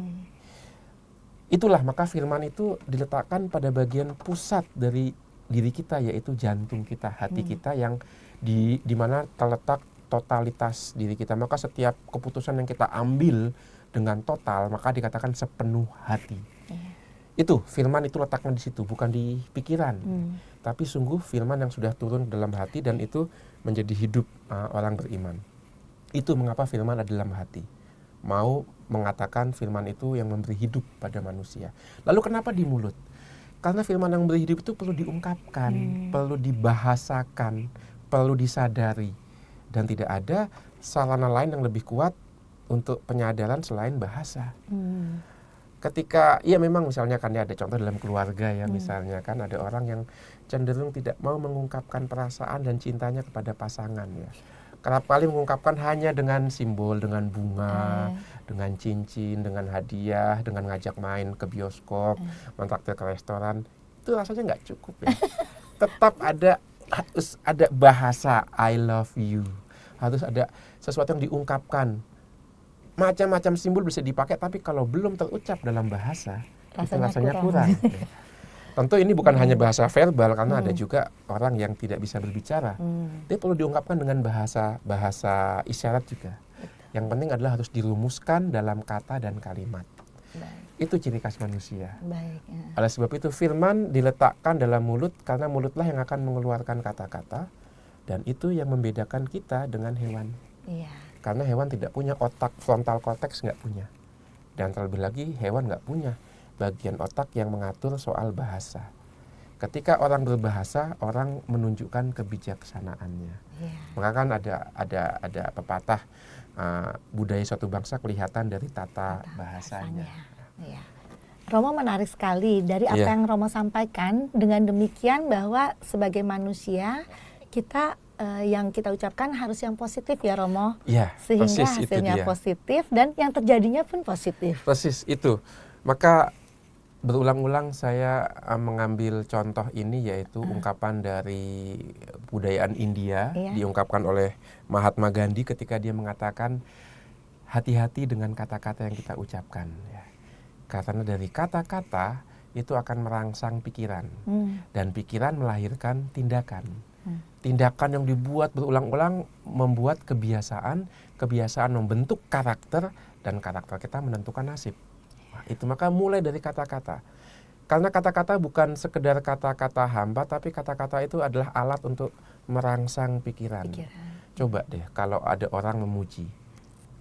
Itulah maka firman itu diletakkan pada bagian pusat dari diri kita, yaitu jantung kita, hati kita yang di mana terletak totalitas diri kita. Maka setiap keputusan yang kita ambil dengan total, maka dikatakan sepenuh hati. Itu firman itu letaknya di situ, bukan di pikiran. Tapi sungguh firman yang sudah turun dalam hati dan itu menjadi hidup orang beriman. Itu mengapa firman ada dalam hati. Mau mengatakan firman itu yang memberi hidup pada manusia. Lalu kenapa di mulut? Karena firman yang memberi hidup itu perlu diungkapkan, perlu dibahasakan, perlu disadari. Dan tidak ada sarana lain yang lebih kuat untuk penyadaran selain bahasa. Ketika, ya memang misalnya kan ada contoh dalam keluarga ya, misalnya kan ada orang yang cenderung tidak mau mengungkapkan perasaan dan cintanya kepada pasangan ya. Kerap kali mengungkapkan hanya dengan simbol, dengan bunga, dengan cincin, dengan hadiah, dengan ngajak main ke bioskop, mentraktir ke restoran. Itu rasanya nggak cukup ya. Tetap harus ada bahasa I love you. Harus ada sesuatu yang diungkapkan. Macam-macam simbol bisa dipakai, tapi kalau belum terucap dalam bahasa, itu rasanya kurang. Tentu ini bukan hanya bahasa verbal, karena ada juga orang yang tidak bisa berbicara. Dia perlu diungkapkan dengan bahasa isyarat juga. Yang penting adalah harus dirumuskan dalam kata dan kalimat. Itu ciri khas manusia. Oleh sebab itu firman diletakkan dalam mulut, karena mulutlah yang akan mengeluarkan kata-kata, dan itu yang membedakan kita dengan hewan. Karena hewan tidak punya otak, frontal cortex nggak punya. Dan terlebih lagi hewan nggak punya bagian otak yang mengatur soal bahasa. Ketika orang berbahasa, orang menunjukkan kebijaksanaannya. Maka kan ada pepatah budaya suatu bangsa kelihatan dari tata bahasanya. Romo menarik sekali dari apa yang Romo sampaikan. Dengan demikian bahwa sebagai manusia kita yang kita ucapkan harus yang positif ya Romo. Sehingga hasilnya positif dan yang terjadinya pun positif. Persis itu. Maka berulang-ulang saya mengambil contoh ini, yaitu ungkapan dari budayaan India, diungkapkan oleh Mahatma Gandhi ketika dia mengatakan hati-hati dengan kata-kata yang kita ucapkan ya. Karena dari kata-kata itu akan merangsang pikiran, dan pikiran melahirkan tindakan. Tindakan yang dibuat berulang-ulang membuat kebiasaan membentuk karakter, dan karakter kita menentukan nasib. Itu maka mulai dari kata-kata. Karena kata-kata bukan sekedar kata-kata hamba, tapi kata-kata itu adalah alat untuk merangsang pikiran. Coba deh kalau ada orang memuji,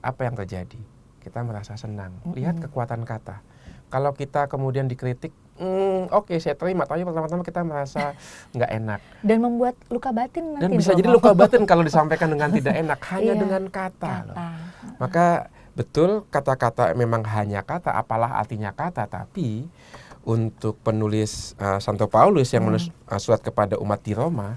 apa yang terjadi? Kita merasa senang. Lihat kekuatan kata. Kalau kita kemudian dikritik, oke, saya terima, tapi pertama-tama kita merasa nggak enak. Dan membuat luka batin nanti. Dan bisa jadi luka batin kalau disampaikan dengan tidak enak, hanya dengan kata. Loh. Maka betul, kata-kata memang hanya kata, apalah artinya kata, tapi untuk penulis Santo Paulus yang menulis surat kepada umat di Roma,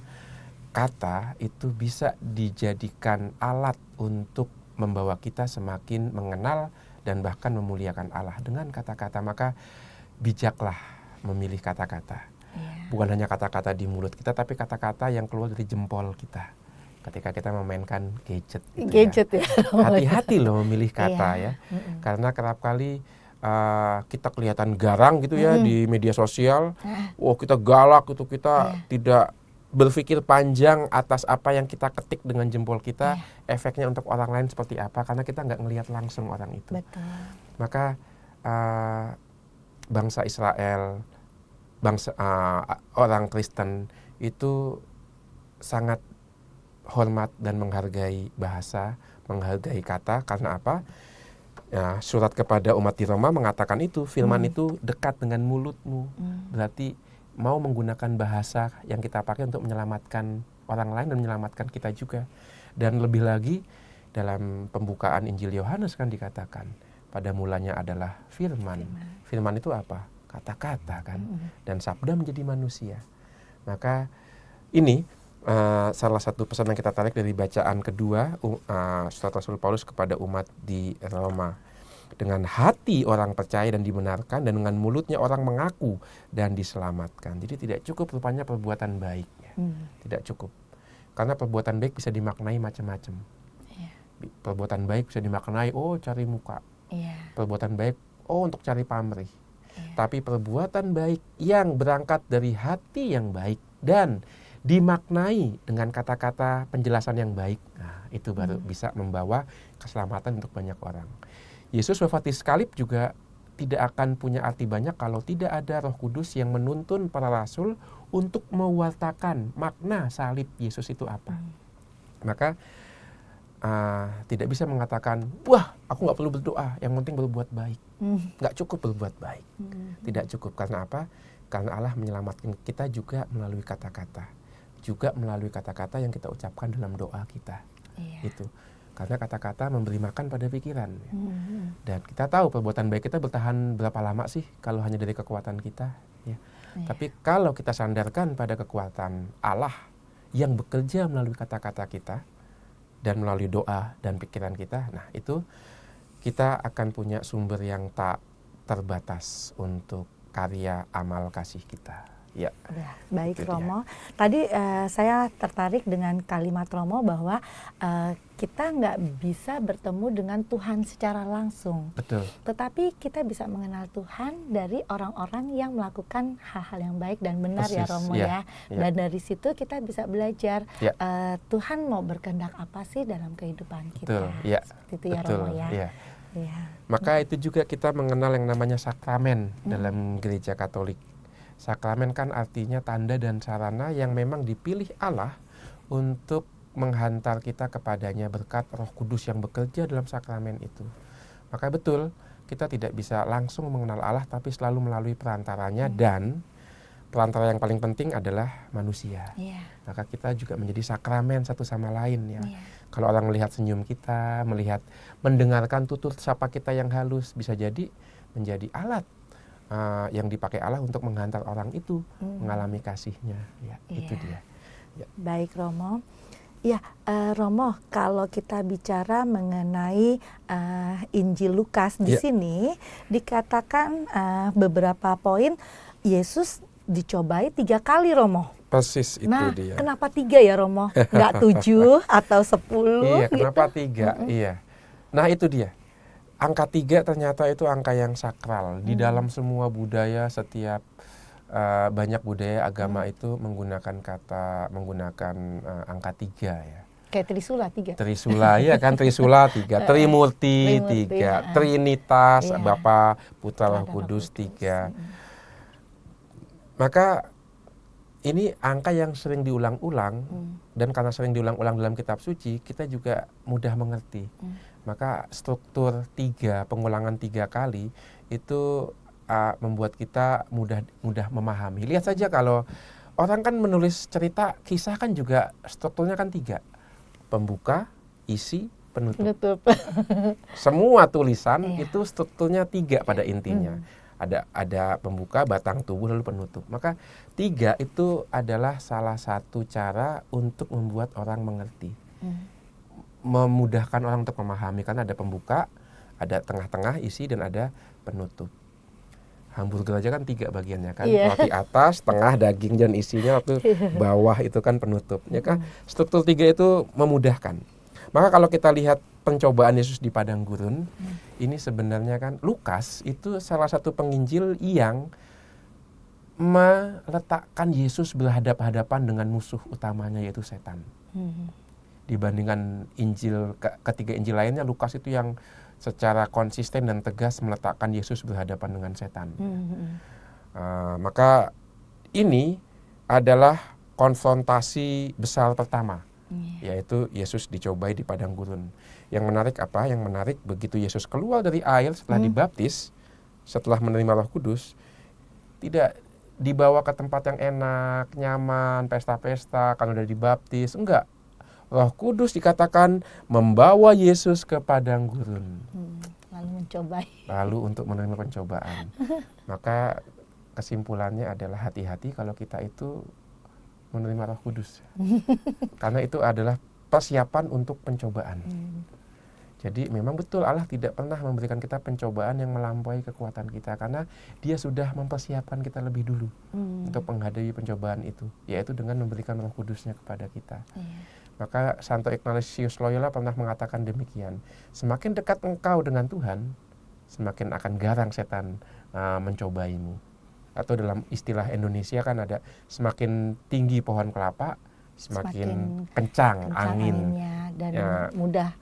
kata itu bisa dijadikan alat untuk membawa kita semakin mengenal dan bahkan memuliakan Allah dengan kata-kata. Maka bijaklah memilih kata-kata. Bukan hanya kata-kata di mulut kita, tapi kata-kata yang keluar dari jempol kita. ketika kita memainkan gadget. Gitu Gadget ya. Hati-hati loh memilih kata Iya. ya, karena kerap kali kita kelihatan garang gitu ya di media sosial. Kita galak gitu, kita tidak berpikir panjang atas apa yang kita ketik dengan jempol kita, efeknya untuk orang lain seperti apa, karena kita nggak ngelihat langsung orang itu. Betul. Maka bangsa Israel, orang Kristen itu sangat hormat dan menghargai bahasa, menghargai kata. Karena apa? Ya, surat kepada umat di Roma mengatakan itu, firman itu dekat dengan mulutmu. Berarti mau menggunakan bahasa yang kita pakai untuk menyelamatkan orang lain dan menyelamatkan kita juga. Dan lebih lagi dalam pembukaan Injil Yohanes kan dikatakan, pada mulanya adalah firman. Firman itu apa? Kata-kata kan. Dan sabda menjadi manusia. Maka ini salah satu pesan yang kita tarik dari bacaan kedua surat Rasul Paulus kepada umat di Roma. Dengan hati orang percaya dan dibenarkan, dan dengan mulutnya orang mengaku dan diselamatkan. Jadi tidak cukup rupanya perbuatan baik. Tidak cukup. Karena perbuatan baik bisa dimaknai macam-macam. Perbuatan baik bisa dimaknai, cari muka. Perbuatan baik, untuk cari pamrih. Tapi perbuatan baik yang berangkat dari hati yang baik dan dimaknai dengan kata-kata penjelasan yang baik, nah, itu baru bisa membawa keselamatan untuk banyak orang. Yesus wafat di salib juga tidak akan punya arti banyak kalau tidak ada Roh Kudus yang menuntun para rasul untuk mewartakan makna salib Yesus itu apa. Maka tidak bisa mengatakan, wah aku nggak perlu berdoa, yang penting berbuat baik. Nggak cukup berbuat baik. Tidak cukup. Karena apa? Karena Allah menyelamatkan kita juga melalui kata-kata. Juga melalui kata-kata yang kita ucapkan dalam doa kita. Itu. Karena kata-kata memberi makan pada pikiran. Dan kita tahu perbuatan baik kita bertahan berapa lama sih kalau hanya dari kekuatan kita. Ya. Tapi kalau kita sandarkan pada kekuatan Allah yang bekerja melalui kata-kata kita dan melalui doa dan pikiran kita, nah itu kita akan punya sumber yang tak terbatas untuk karya amal kasih kita. Ya, baik Romo. Tadi saya tertarik dengan kalimat Romo bahwa kita nggak bisa bertemu dengan Tuhan secara langsung. Betul. Tetapi kita bisa mengenal Tuhan dari orang-orang yang melakukan hal-hal yang baik dan benar. Persis, ya Romo ya. Dan dari situ kita bisa belajar Tuhan mau berkehendak apa sih dalam kehidupan kita. Betul. Ya. Seperti itu ya Romo ya. Ya. Maka itu juga kita mengenal yang namanya sakramen dalam gereja Katolik. Sakramen kan artinya tanda dan sarana yang memang dipilih Allah untuk menghantar kita kepadanya berkat Roh Kudus yang bekerja dalam sakramen itu. Maka betul, kita tidak bisa langsung mengenal Allah, tapi selalu melalui perantaranya, dan perantara yang paling penting adalah manusia. Maka kita juga menjadi sakramen satu sama lain ya. Kalau orang melihat senyum kita, mendengarkan tutur sapa kita yang halus, bisa jadi menjadi alat yang dipakai Allah untuk menghantar orang itu mengalami kasihnya. Ya, itu dia. Ya. Baik Romo. Ya, Romo, kalau kita bicara mengenai Injil Lukas di sini dikatakan beberapa poin Yesus dicobai 3 kali, Romo. Persis itu dia. Kenapa 3 ya Romo? Nggak 7 atau 10? Iya, kenapa 3? Iya. Nah itu dia. Angka 3 ternyata itu angka yang sakral. Di dalam semua budaya, setiap banyak budaya agama itu menggunakan angka 3 ya. Kayak Trisula 3. Trisula, ya kan, Trisula 3. Trimurti 3. Trinitas, Bapa, Putra, Roh Kudus 3. Maka ini angka yang sering diulang-ulang, dan karena sering diulang-ulang dalam kitab suci, kita juga mudah mengerti. Maka struktur 3, pengulangan 3 kali itu membuat kita mudah memahami. Lihat saja kalau orang kan menulis cerita, kisah kan juga strukturnya kan 3. Pembuka, isi, penutup. Semua tulisan itu strukturnya 3 pada intinya. Ada pembuka, batang tubuh, lalu penutup. Maka 3 itu adalah salah satu cara untuk membuat orang mengerti. Memudahkan orang untuk memahami, karena ada pembuka, ada tengah-tengah isi, dan ada penutup. Hamburger aja kan 3 bagiannya kan, Iya. roti atas, tengah, daging dan isinya, waktu bawah itu kan penutup. Ya kan, struktur 3 itu memudahkan. Maka kalau kita lihat pencobaan Yesus di padang gurun, ini sebenarnya kan Lukas itu salah satu penginjil yang meletakkan Yesus berhadap-hadapan dengan musuh utamanya, yaitu setan. Dibandingkan ketiga Injil lainnya, Lukas itu yang secara konsisten dan tegas meletakkan Yesus berhadapan dengan setan. Maka ini adalah konfrontasi besar pertama, yaitu Yesus dicobai di padang gurun. Yang menarik apa? Yang menarik, begitu Yesus keluar dari air setelah dibaptis, setelah menerima Roh Kudus, tidak dibawa ke tempat yang enak, nyaman, pesta-pesta kalau udah dibaptis. Enggak. Roh Kudus dikatakan membawa Yesus ke padang gurun. Lalu mencobai. Lalu untuk menerima pencobaan. Maka kesimpulannya adalah hati-hati kalau kita itu menerima Roh Kudus. Karena itu adalah persiapan untuk pencobaan. Jadi memang betul Allah tidak pernah memberikan kita pencobaan yang melampaui kekuatan kita, karena Dia sudah mempersiapkan kita lebih dulu untuk menghadapi pencobaan itu, yaitu dengan memberikan Roh Kudusnya kepada kita. Maka Santo Ignatius Loyola pernah mengatakan demikian, semakin dekat engkau dengan Tuhan, semakin akan garang setan mencobaimu. Atau dalam istilah Indonesia kan ada, semakin tinggi pohon kelapa, semakin kencang anginnya dan mudah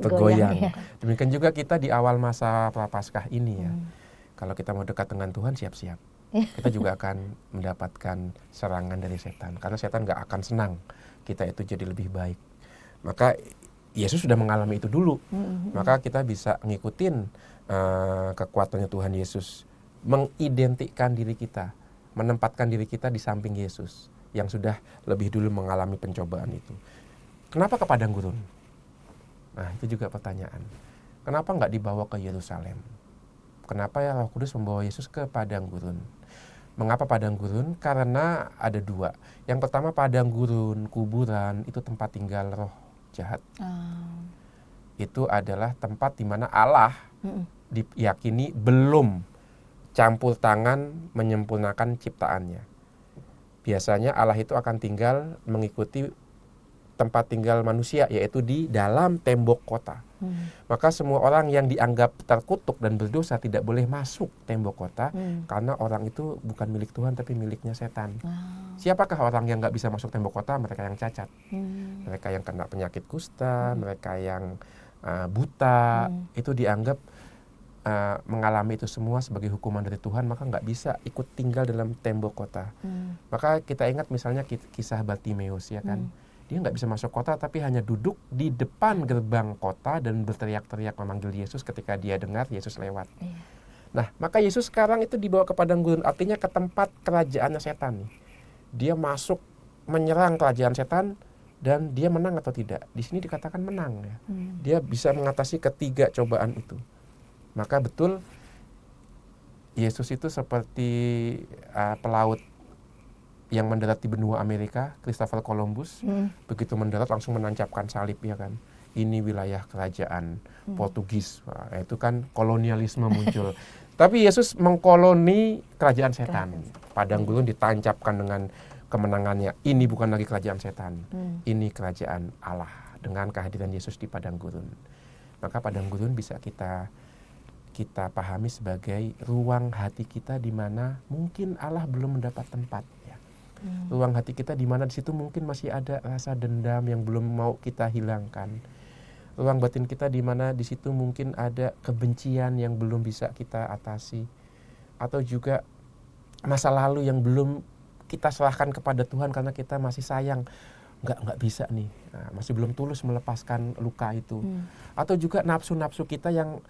tergoyang. ya. Demikian juga kita di awal masa Prapaskah ini ya. Kalau kita mau dekat dengan Tuhan, siap-siap. Kita juga akan mendapatkan serangan dari setan, karena setan gak akan senang kita itu jadi lebih baik. Maka Yesus sudah mengalami itu dulu. Maka kita bisa ngikutin kekuatannya Tuhan Yesus, mengidentikan diri kita, menempatkan diri kita di samping Yesus yang sudah lebih dulu mengalami pencobaan itu. Kenapa ke padang gurun? Nah, itu juga pertanyaan. Kenapa nggak dibawa ke Yerusalem? Kenapa ya Roh Kudus membawa Yesus ke padang gurun? Mengapa padang gurun? Karena ada 2. Yang pertama, padang gurun, kuburan, itu tempat tinggal roh jahat. Itu adalah tempat di mana Allah diyakini belum campur tangan menyempurnakan ciptaannya. Biasanya Allah itu akan tinggal mengikuti tempat tinggal manusia, yaitu di dalam tembok kota. Maka semua orang yang dianggap terkutuk dan berdosa tidak boleh masuk tembok kota, karena orang itu bukan milik Tuhan tapi miliknya setan. Siapakah orang yang nggak bisa masuk tembok kota? Mereka yang cacat, mereka yang kena penyakit kusta, mereka yang buta, itu dianggap mengalami itu semua sebagai hukuman dari Tuhan, maka nggak bisa ikut tinggal dalam tembok kota. Maka kita ingat misalnya kisah Bartimeus ya kan, dia nggak bisa masuk kota tapi hanya duduk di depan gerbang kota dan berteriak-teriak memanggil Yesus ketika dia dengar Yesus lewat. Nah, maka Yesus sekarang itu dibawa ke padang gurun, artinya ke tempat kerajaannya setan nih. Dia masuk menyerang kerajaan setan, dan dia menang atau tidak? Di sini dikatakan menang ya. Dia bisa mengatasi ketiga cobaan itu. Maka betul Yesus itu seperti pelaut yang mendarat di benua Amerika, Christopher Columbus. Begitu mendarat langsung menancapkan salib ya kan. Ini wilayah kerajaan Portugis. Nah, itu kan kolonialisme muncul. Tapi Yesus mengkoloni kerajaan setan. Padang gurun ditancapkan dengan kemenangannya. Ini bukan lagi kerajaan setan. Ini kerajaan Allah dengan kehadiran Yesus di padang gurun. Maka padang gurun bisa kita pahami sebagai ruang hati kita di mana mungkin Allah belum mendapat tempat ya. Ruang hati kita di mana di situ mungkin masih ada rasa dendam yang belum mau kita hilangkan. Ruang batin kita di mana di situ mungkin ada kebencian yang belum bisa kita atasi, atau juga masa lalu yang belum kita serahkan kepada Tuhan karena kita masih sayang. Nggak bisa nih, masih belum tulus melepaskan luka itu. Atau juga nafsu-nafsu kita yang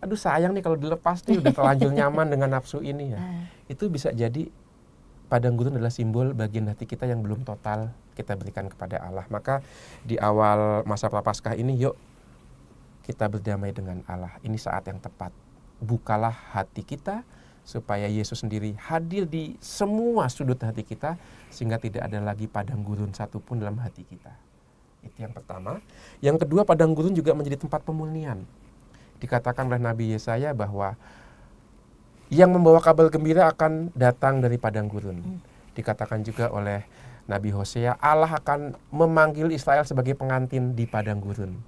aduh sayang nih kalau dilepas nih, udah terlanjur nyaman dengan nafsu ini ya. Itu bisa jadi padang gurun adalah simbol bagian hati kita yang belum total kita berikan kepada Allah. Maka di awal masa Prapaskah ini, yuk kita berdamai dengan Allah. Ini saat yang tepat. Bukalah hati kita supaya Yesus sendiri hadir di semua sudut hati kita, sehingga tidak ada lagi padang gurun satupun dalam hati kita. Itu yang pertama. Yang kedua, padang gurun juga menjadi tempat pemurnian. Dikatakan oleh Nabi Yesaya bahwa Yang membawa kabar gembira akan datang dari padang gurun. Dikatakan juga oleh Nabi Hosea, Allah akan memanggil Israel sebagai pengantin di padang gurun.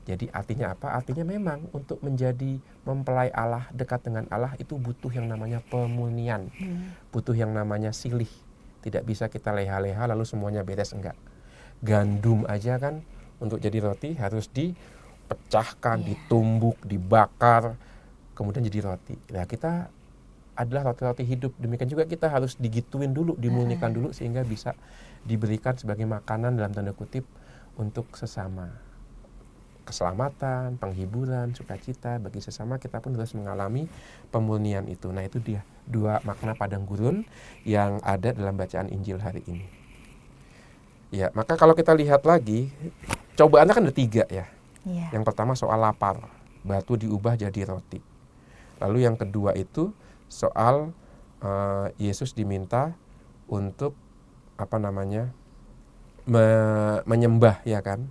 Jadi artinya apa? Artinya memang untuk menjadi mempelai Allah, dekat dengan Allah itu butuh yang namanya pemurnian. Butuh yang namanya silih. Tidak bisa kita leha-leha lalu semuanya beres, enggak. Gandum aja kan untuk jadi roti harus dipecahkan, ditumbuk, dibakar, kemudian jadi roti. Nah, kita adalah roti-roti hidup. Demikian juga kita harus digituin dulu, dimurnikan dulu sehingga bisa diberikan sebagai makanan dalam tanda kutip untuk sesama. Keselamatan, penghiburan, sukacita bagi sesama, kita pun harus mengalami pemurnian itu. Nah, itu dia dua makna padang gurun yang ada dalam bacaan Injil hari ini. Ya, maka kalau kita lihat lagi, cobaannya kan ada 3 ya. Yang pertama soal lapar, batu diubah jadi roti. Lalu yang kedua itu soal Yesus diminta untuk menyembah, ya kan?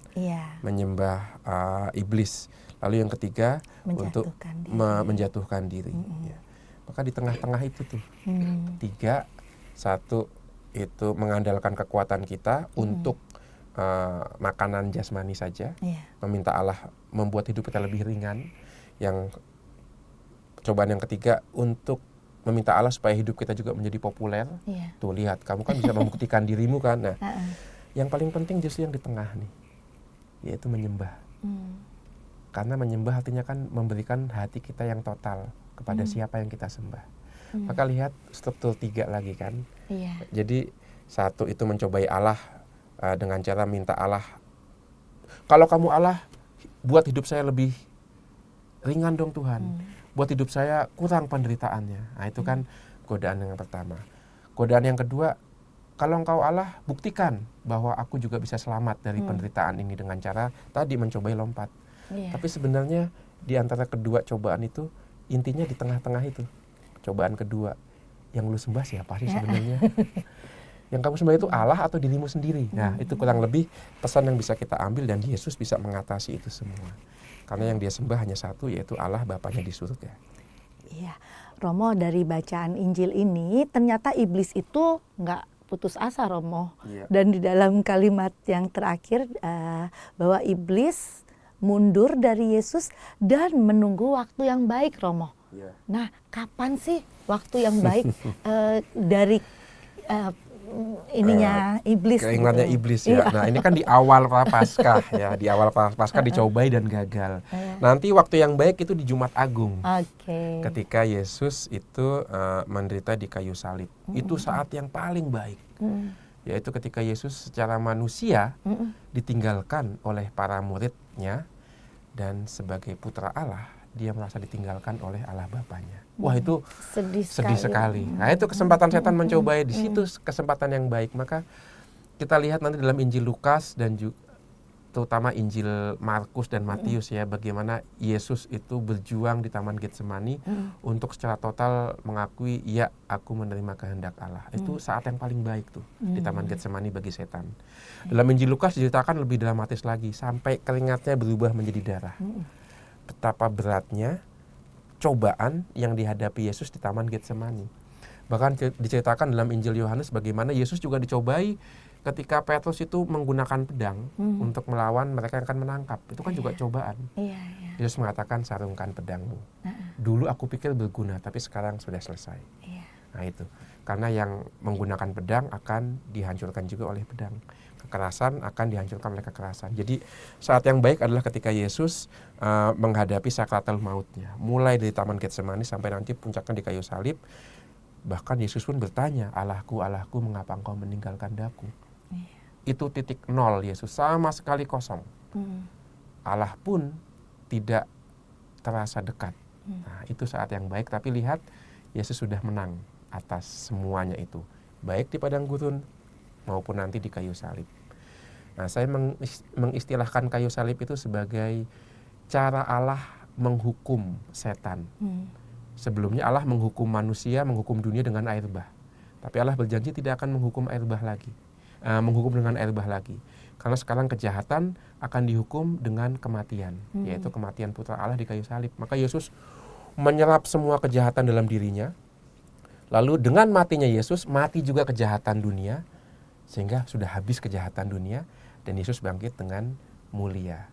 Menyembah iblis. Lalu yang ketiga untuk menjatuhkan diri. Ya. Maka di tengah-tengah itu tuh 3, 1 itu mengandalkan kekuatan kita untuk makanan jasmani saja, meminta Allah membuat hidup kita lebih ringan. Yang cobaan yang ketiga untuk meminta Allah supaya hidup kita juga menjadi populer. Tuh lihat, kamu kan bisa membuktikan dirimu kan. Nah, yang paling penting justru yang di tengah nih, yaitu menyembah. Karena menyembah artinya kan memberikan hati kita yang total kepada siapa yang kita sembah. Maka lihat struktur 3 lagi kan. Jadi 1 itu mencobai Allah dengan cara minta Allah, kalau kamu Allah, buat hidup saya lebih ringan dong Tuhan. Buat hidup saya kurang penderitaannya. Nah, itu kan godaan yang pertama. Godaan yang kedua, kalau engkau Allah, buktikan bahwa aku juga bisa selamat dari penderitaan ini dengan cara tadi mencobai lompat. Tapi sebenarnya di antara kedua cobaan itu, intinya di tengah-tengah itu. Cobaan kedua, yang lu sembah siapa sih sebenarnya? Yang kamu sembah itu Allah atau dirimu sendiri? Nah, itu kurang lebih pesan yang bisa kita ambil dan Yesus bisa mengatasi itu semua. Karena yang dia sembah hanya satu, yaitu Allah Bapanya di surga. Iya, Romo, dari bacaan Injil ini ternyata iblis itu nggak putus asa, Romo. Dan di dalam kalimat yang terakhir bahwa iblis mundur dari Yesus dan menunggu waktu yang baik, Romo. Nah, kapan sih waktu yang baik dari iblis? Keinginannya iblis ya. Nah, ini kan di awal Prapaskah ya, di awal Prapaskah dicobai dan gagal. Nanti waktu yang baik itu di Jumat Agung. Ketika Yesus itu menderita di kayu salib. Itu saat yang paling baik. Yaitu ketika Yesus secara manusia ditinggalkan oleh para muridnya dan sebagai putra Allah, dia merasa ditinggalkan oleh Allah Bapanya. Wah, itu sedih sekali. Nah, itu kesempatan setan mencobai, di situ kesempatan yang baik. Maka kita lihat nanti dalam Injil Lukas dan juga terutama Injil Markus dan Matius ya, bagaimana Yesus itu berjuang di Taman Getsemani untuk secara total mengakui, ya aku menerima kehendak Allah. Itu saat yang paling baik tuh di Taman Getsemani bagi setan. Dalam Injil Lukas diceritakan lebih dramatis lagi, sampai keringatnya berubah menjadi darah. Betapa beratnya cobaan yang dihadapi Yesus di Taman Getsemani. Bahkan diceritakan dalam Injil Yohanes bagaimana Yesus juga dicobai ketika Petrus itu menggunakan pedang untuk melawan mereka yang akan menangkap. Itu kan juga cobaan. Yesus mengatakan, sarungkan pedangmu. Dulu aku pikir berguna, tapi sekarang sudah selesai. Nah, itu. Karena yang menggunakan pedang akan dihancurkan juga oleh pedang. Kekerasan akan dihancurkan oleh kekerasan. Jadi saat yang baik adalah ketika Yesus menghadapi sakratul mautnya. Mulai dari Taman Getsemani sampai nanti puncaknya di kayu salib. Bahkan Yesus pun bertanya, Allahku, Allahku, mengapa engkau meninggalkan daku? Itu titik nol Yesus, sama sekali kosong. Allah pun tidak terasa dekat. Nah, itu saat yang baik, tapi lihat Yesus sudah menang atas semuanya itu. Baik di padang gurun maupun nanti di kayu salib. Nah, saya mengistilahkan kayu salib itu sebagai cara Allah menghukum setan. Sebelumnya Allah menghukum manusia, menghukum dunia dengan air bah. Tapi Allah berjanji tidak akan menghukum air bah lagi. Menghukum dengan air bah lagi. Karena sekarang kejahatan akan dihukum dengan kematian. Yaitu kematian putra Allah di kayu salib. Maka Yesus menyerap semua kejahatan dalam dirinya. Lalu dengan matinya Yesus, mati juga kejahatan dunia, sehingga sudah habis kejahatan dunia, dan Yesus bangkit dengan mulia.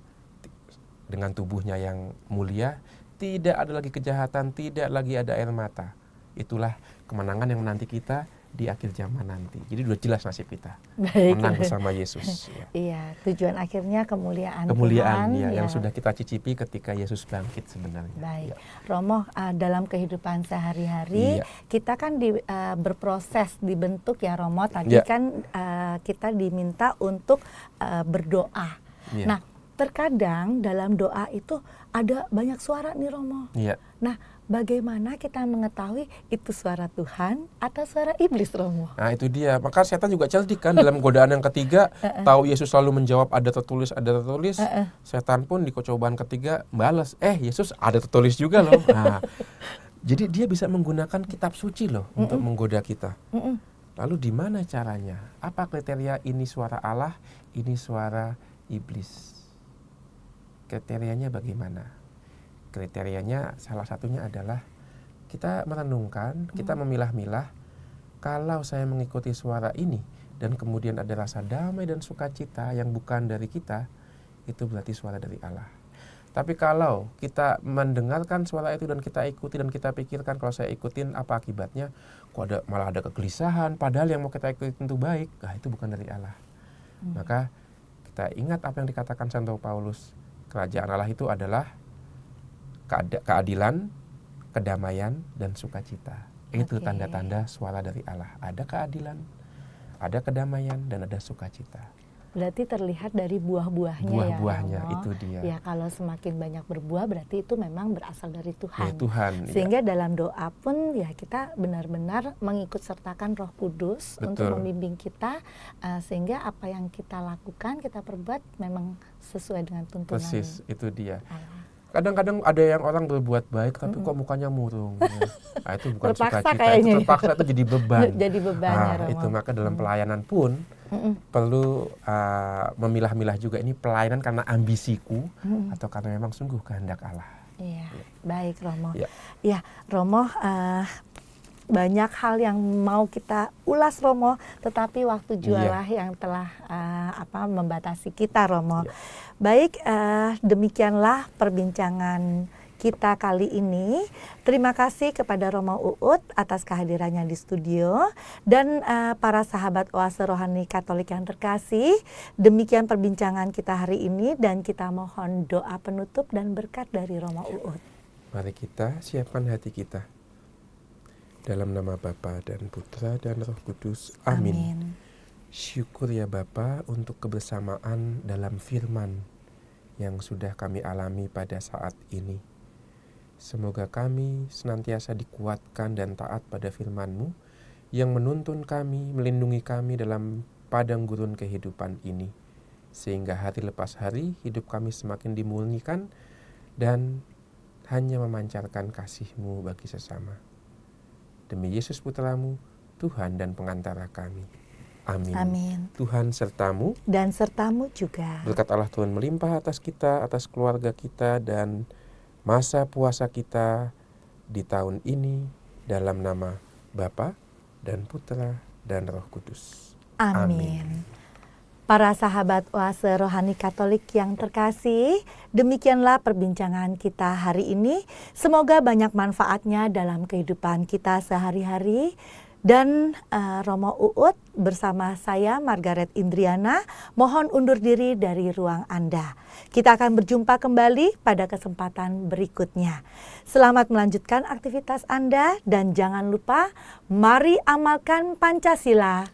Dengan tubuhnya yang mulia, tidak ada lagi kejahatan, tidak lagi ada air mata. Itulah kemenangan yang menanti kita di akhir zaman nanti. Jadi udah jelas nasib kita. Baik. Menang bersama Yesus. Ya. Iya, tujuan akhirnya kemuliaan Kemuliaan Tuhan, ya, yang sudah kita cicipi ketika Yesus bangkit sebenarnya. Baik, Ya. Romo, dalam kehidupan sehari-hari Iya. kita kan berproses dibentuk ya Romo. Tadi Iya. kan kita diminta untuk berdoa. Iya. Nah, terkadang dalam doa itu ada banyak suara nih Romo. Iya. Nah, bagaimana kita mengetahui itu suara Tuhan atau suara iblis Romo? Nah itu dia, maka setan juga cerdik kan dalam godaan yang ketiga, tahu Yesus selalu menjawab ada tertulis, setan pun di cobaan ketiga balas, Yesus ada tertulis juga loh. Nah, jadi dia bisa menggunakan kitab suci loh untuk menggoda kita. Lalu di mana caranya? Apa kriteria ini suara Allah, ini suara iblis? Kriterianya bagaimana? Kriterianya salah satunya adalah kita merenungkan, kita memilah-milah. Kalau saya mengikuti suara ini dan kemudian ada rasa damai dan sukacita yang bukan dari kita, itu berarti suara dari Allah. Tapi kalau kita mendengarkan suara itu dan kita ikuti dan kita pikirkan kalau saya ikutin apa akibatnya, kok malah ada kegelisahan, padahal yang mau kita ikutin itu baik, itu bukan dari Allah. Maka kita ingat apa yang dikatakan Santo Paulus, kerajaan Allah itu adalah keadilan, kedamaian, dan sukacita. Itu tanda-tanda suara dari Allah. Ada keadilan, ada kedamaian, dan ada sukacita. Berarti terlihat dari buah-buahnya Buah-buahnya, ya Romo. itu dia. Ya, kalau semakin banyak berbuah berarti itu memang berasal dari Tuhan. Ya, Tuhan. Sehingga dalam doa pun ya kita benar-benar mengikut sertakan Roh Kudus untuk membimbing kita, sehingga apa yang kita lakukan, kita perbuat memang sesuai dengan tuntunan. Persis, itu dia. Allah. Kadang-kadang ada yang orang berbuat baik tapi kok mukanya murung. Ya. Itu bukan Terpaksa sukacita, kayaknya. itu terpaksa, itu jadi beban. Jadi beban ya Romo. Itu maka dalam pelayanan pun perlu memilah-milah juga, ini pelayanan karena ambisiku atau karena memang sungguh kehendak Allah. Iya, baik Romo. Ya. Ya, Romo, banyak hal yang mau kita ulas Romo, tetapi waktu jualah yang telah membatasi kita Romo. Ya. Baik, demikianlah perbincangan kita kali ini. Terima kasih kepada Romo Uut atas kehadirannya di studio dan para sahabat Oase Rohani Katolik yang terkasih. Demikian perbincangan kita hari ini dan kita mohon doa penutup dan berkat dari Romo Uut. Mari kita siapkan hati kita. Dalam nama Bapa dan Putra dan Roh Kudus. Amin. Amin. Syukur ya Bapa untuk kebersamaan dalam firman yang sudah kami alami pada saat ini. Semoga kami senantiasa dikuatkan dan taat pada firman-Mu yang menuntun kami, melindungi kami dalam padang gurun kehidupan ini. Sehingga hari lepas hari hidup kami semakin dimurnikan dan hanya memancarkan kasih-Mu bagi sesama. Demi Yesus Putra-Mu, Tuhan dan pengantara kami. Amin. Amin. Tuhan sertamu. Dan sertamu juga. Berkat Allah Tuhan melimpah atas kita, atas keluarga kita, dan masa puasa kita di tahun ini dalam nama Bapa dan Putra dan Roh Kudus. Amin. Para sahabat Oase Rohani Katolik yang terkasih, demikianlah perbincangan kita hari ini. Semoga banyak manfaatnya dalam kehidupan kita sehari-hari. Dan Romo Uut bersama saya Margaret Indriana mohon undur diri dari ruang Anda. Kita akan berjumpa kembali pada kesempatan berikutnya. Selamat melanjutkan aktivitas Anda dan jangan lupa mari amalkan Pancasila.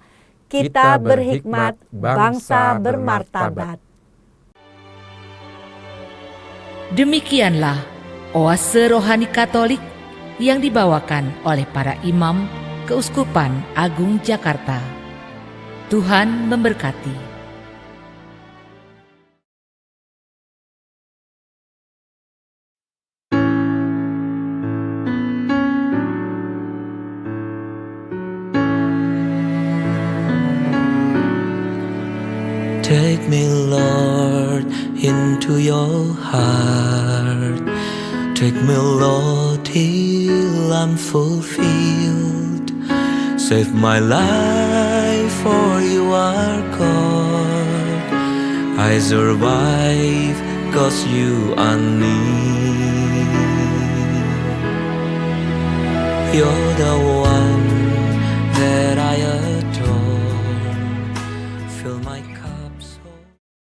Kita berhikmat, bangsa bermartabat. Demikianlah Oase Rohani Katolik yang dibawakan oleh para imam Keuskupan Agung Jakarta. Tuhan memberkati. Take me, Lord, into your heart. Take me, Lord, till I'm fulfilled. Save my life, for you are God. I survive, 'cause you are near. You're the one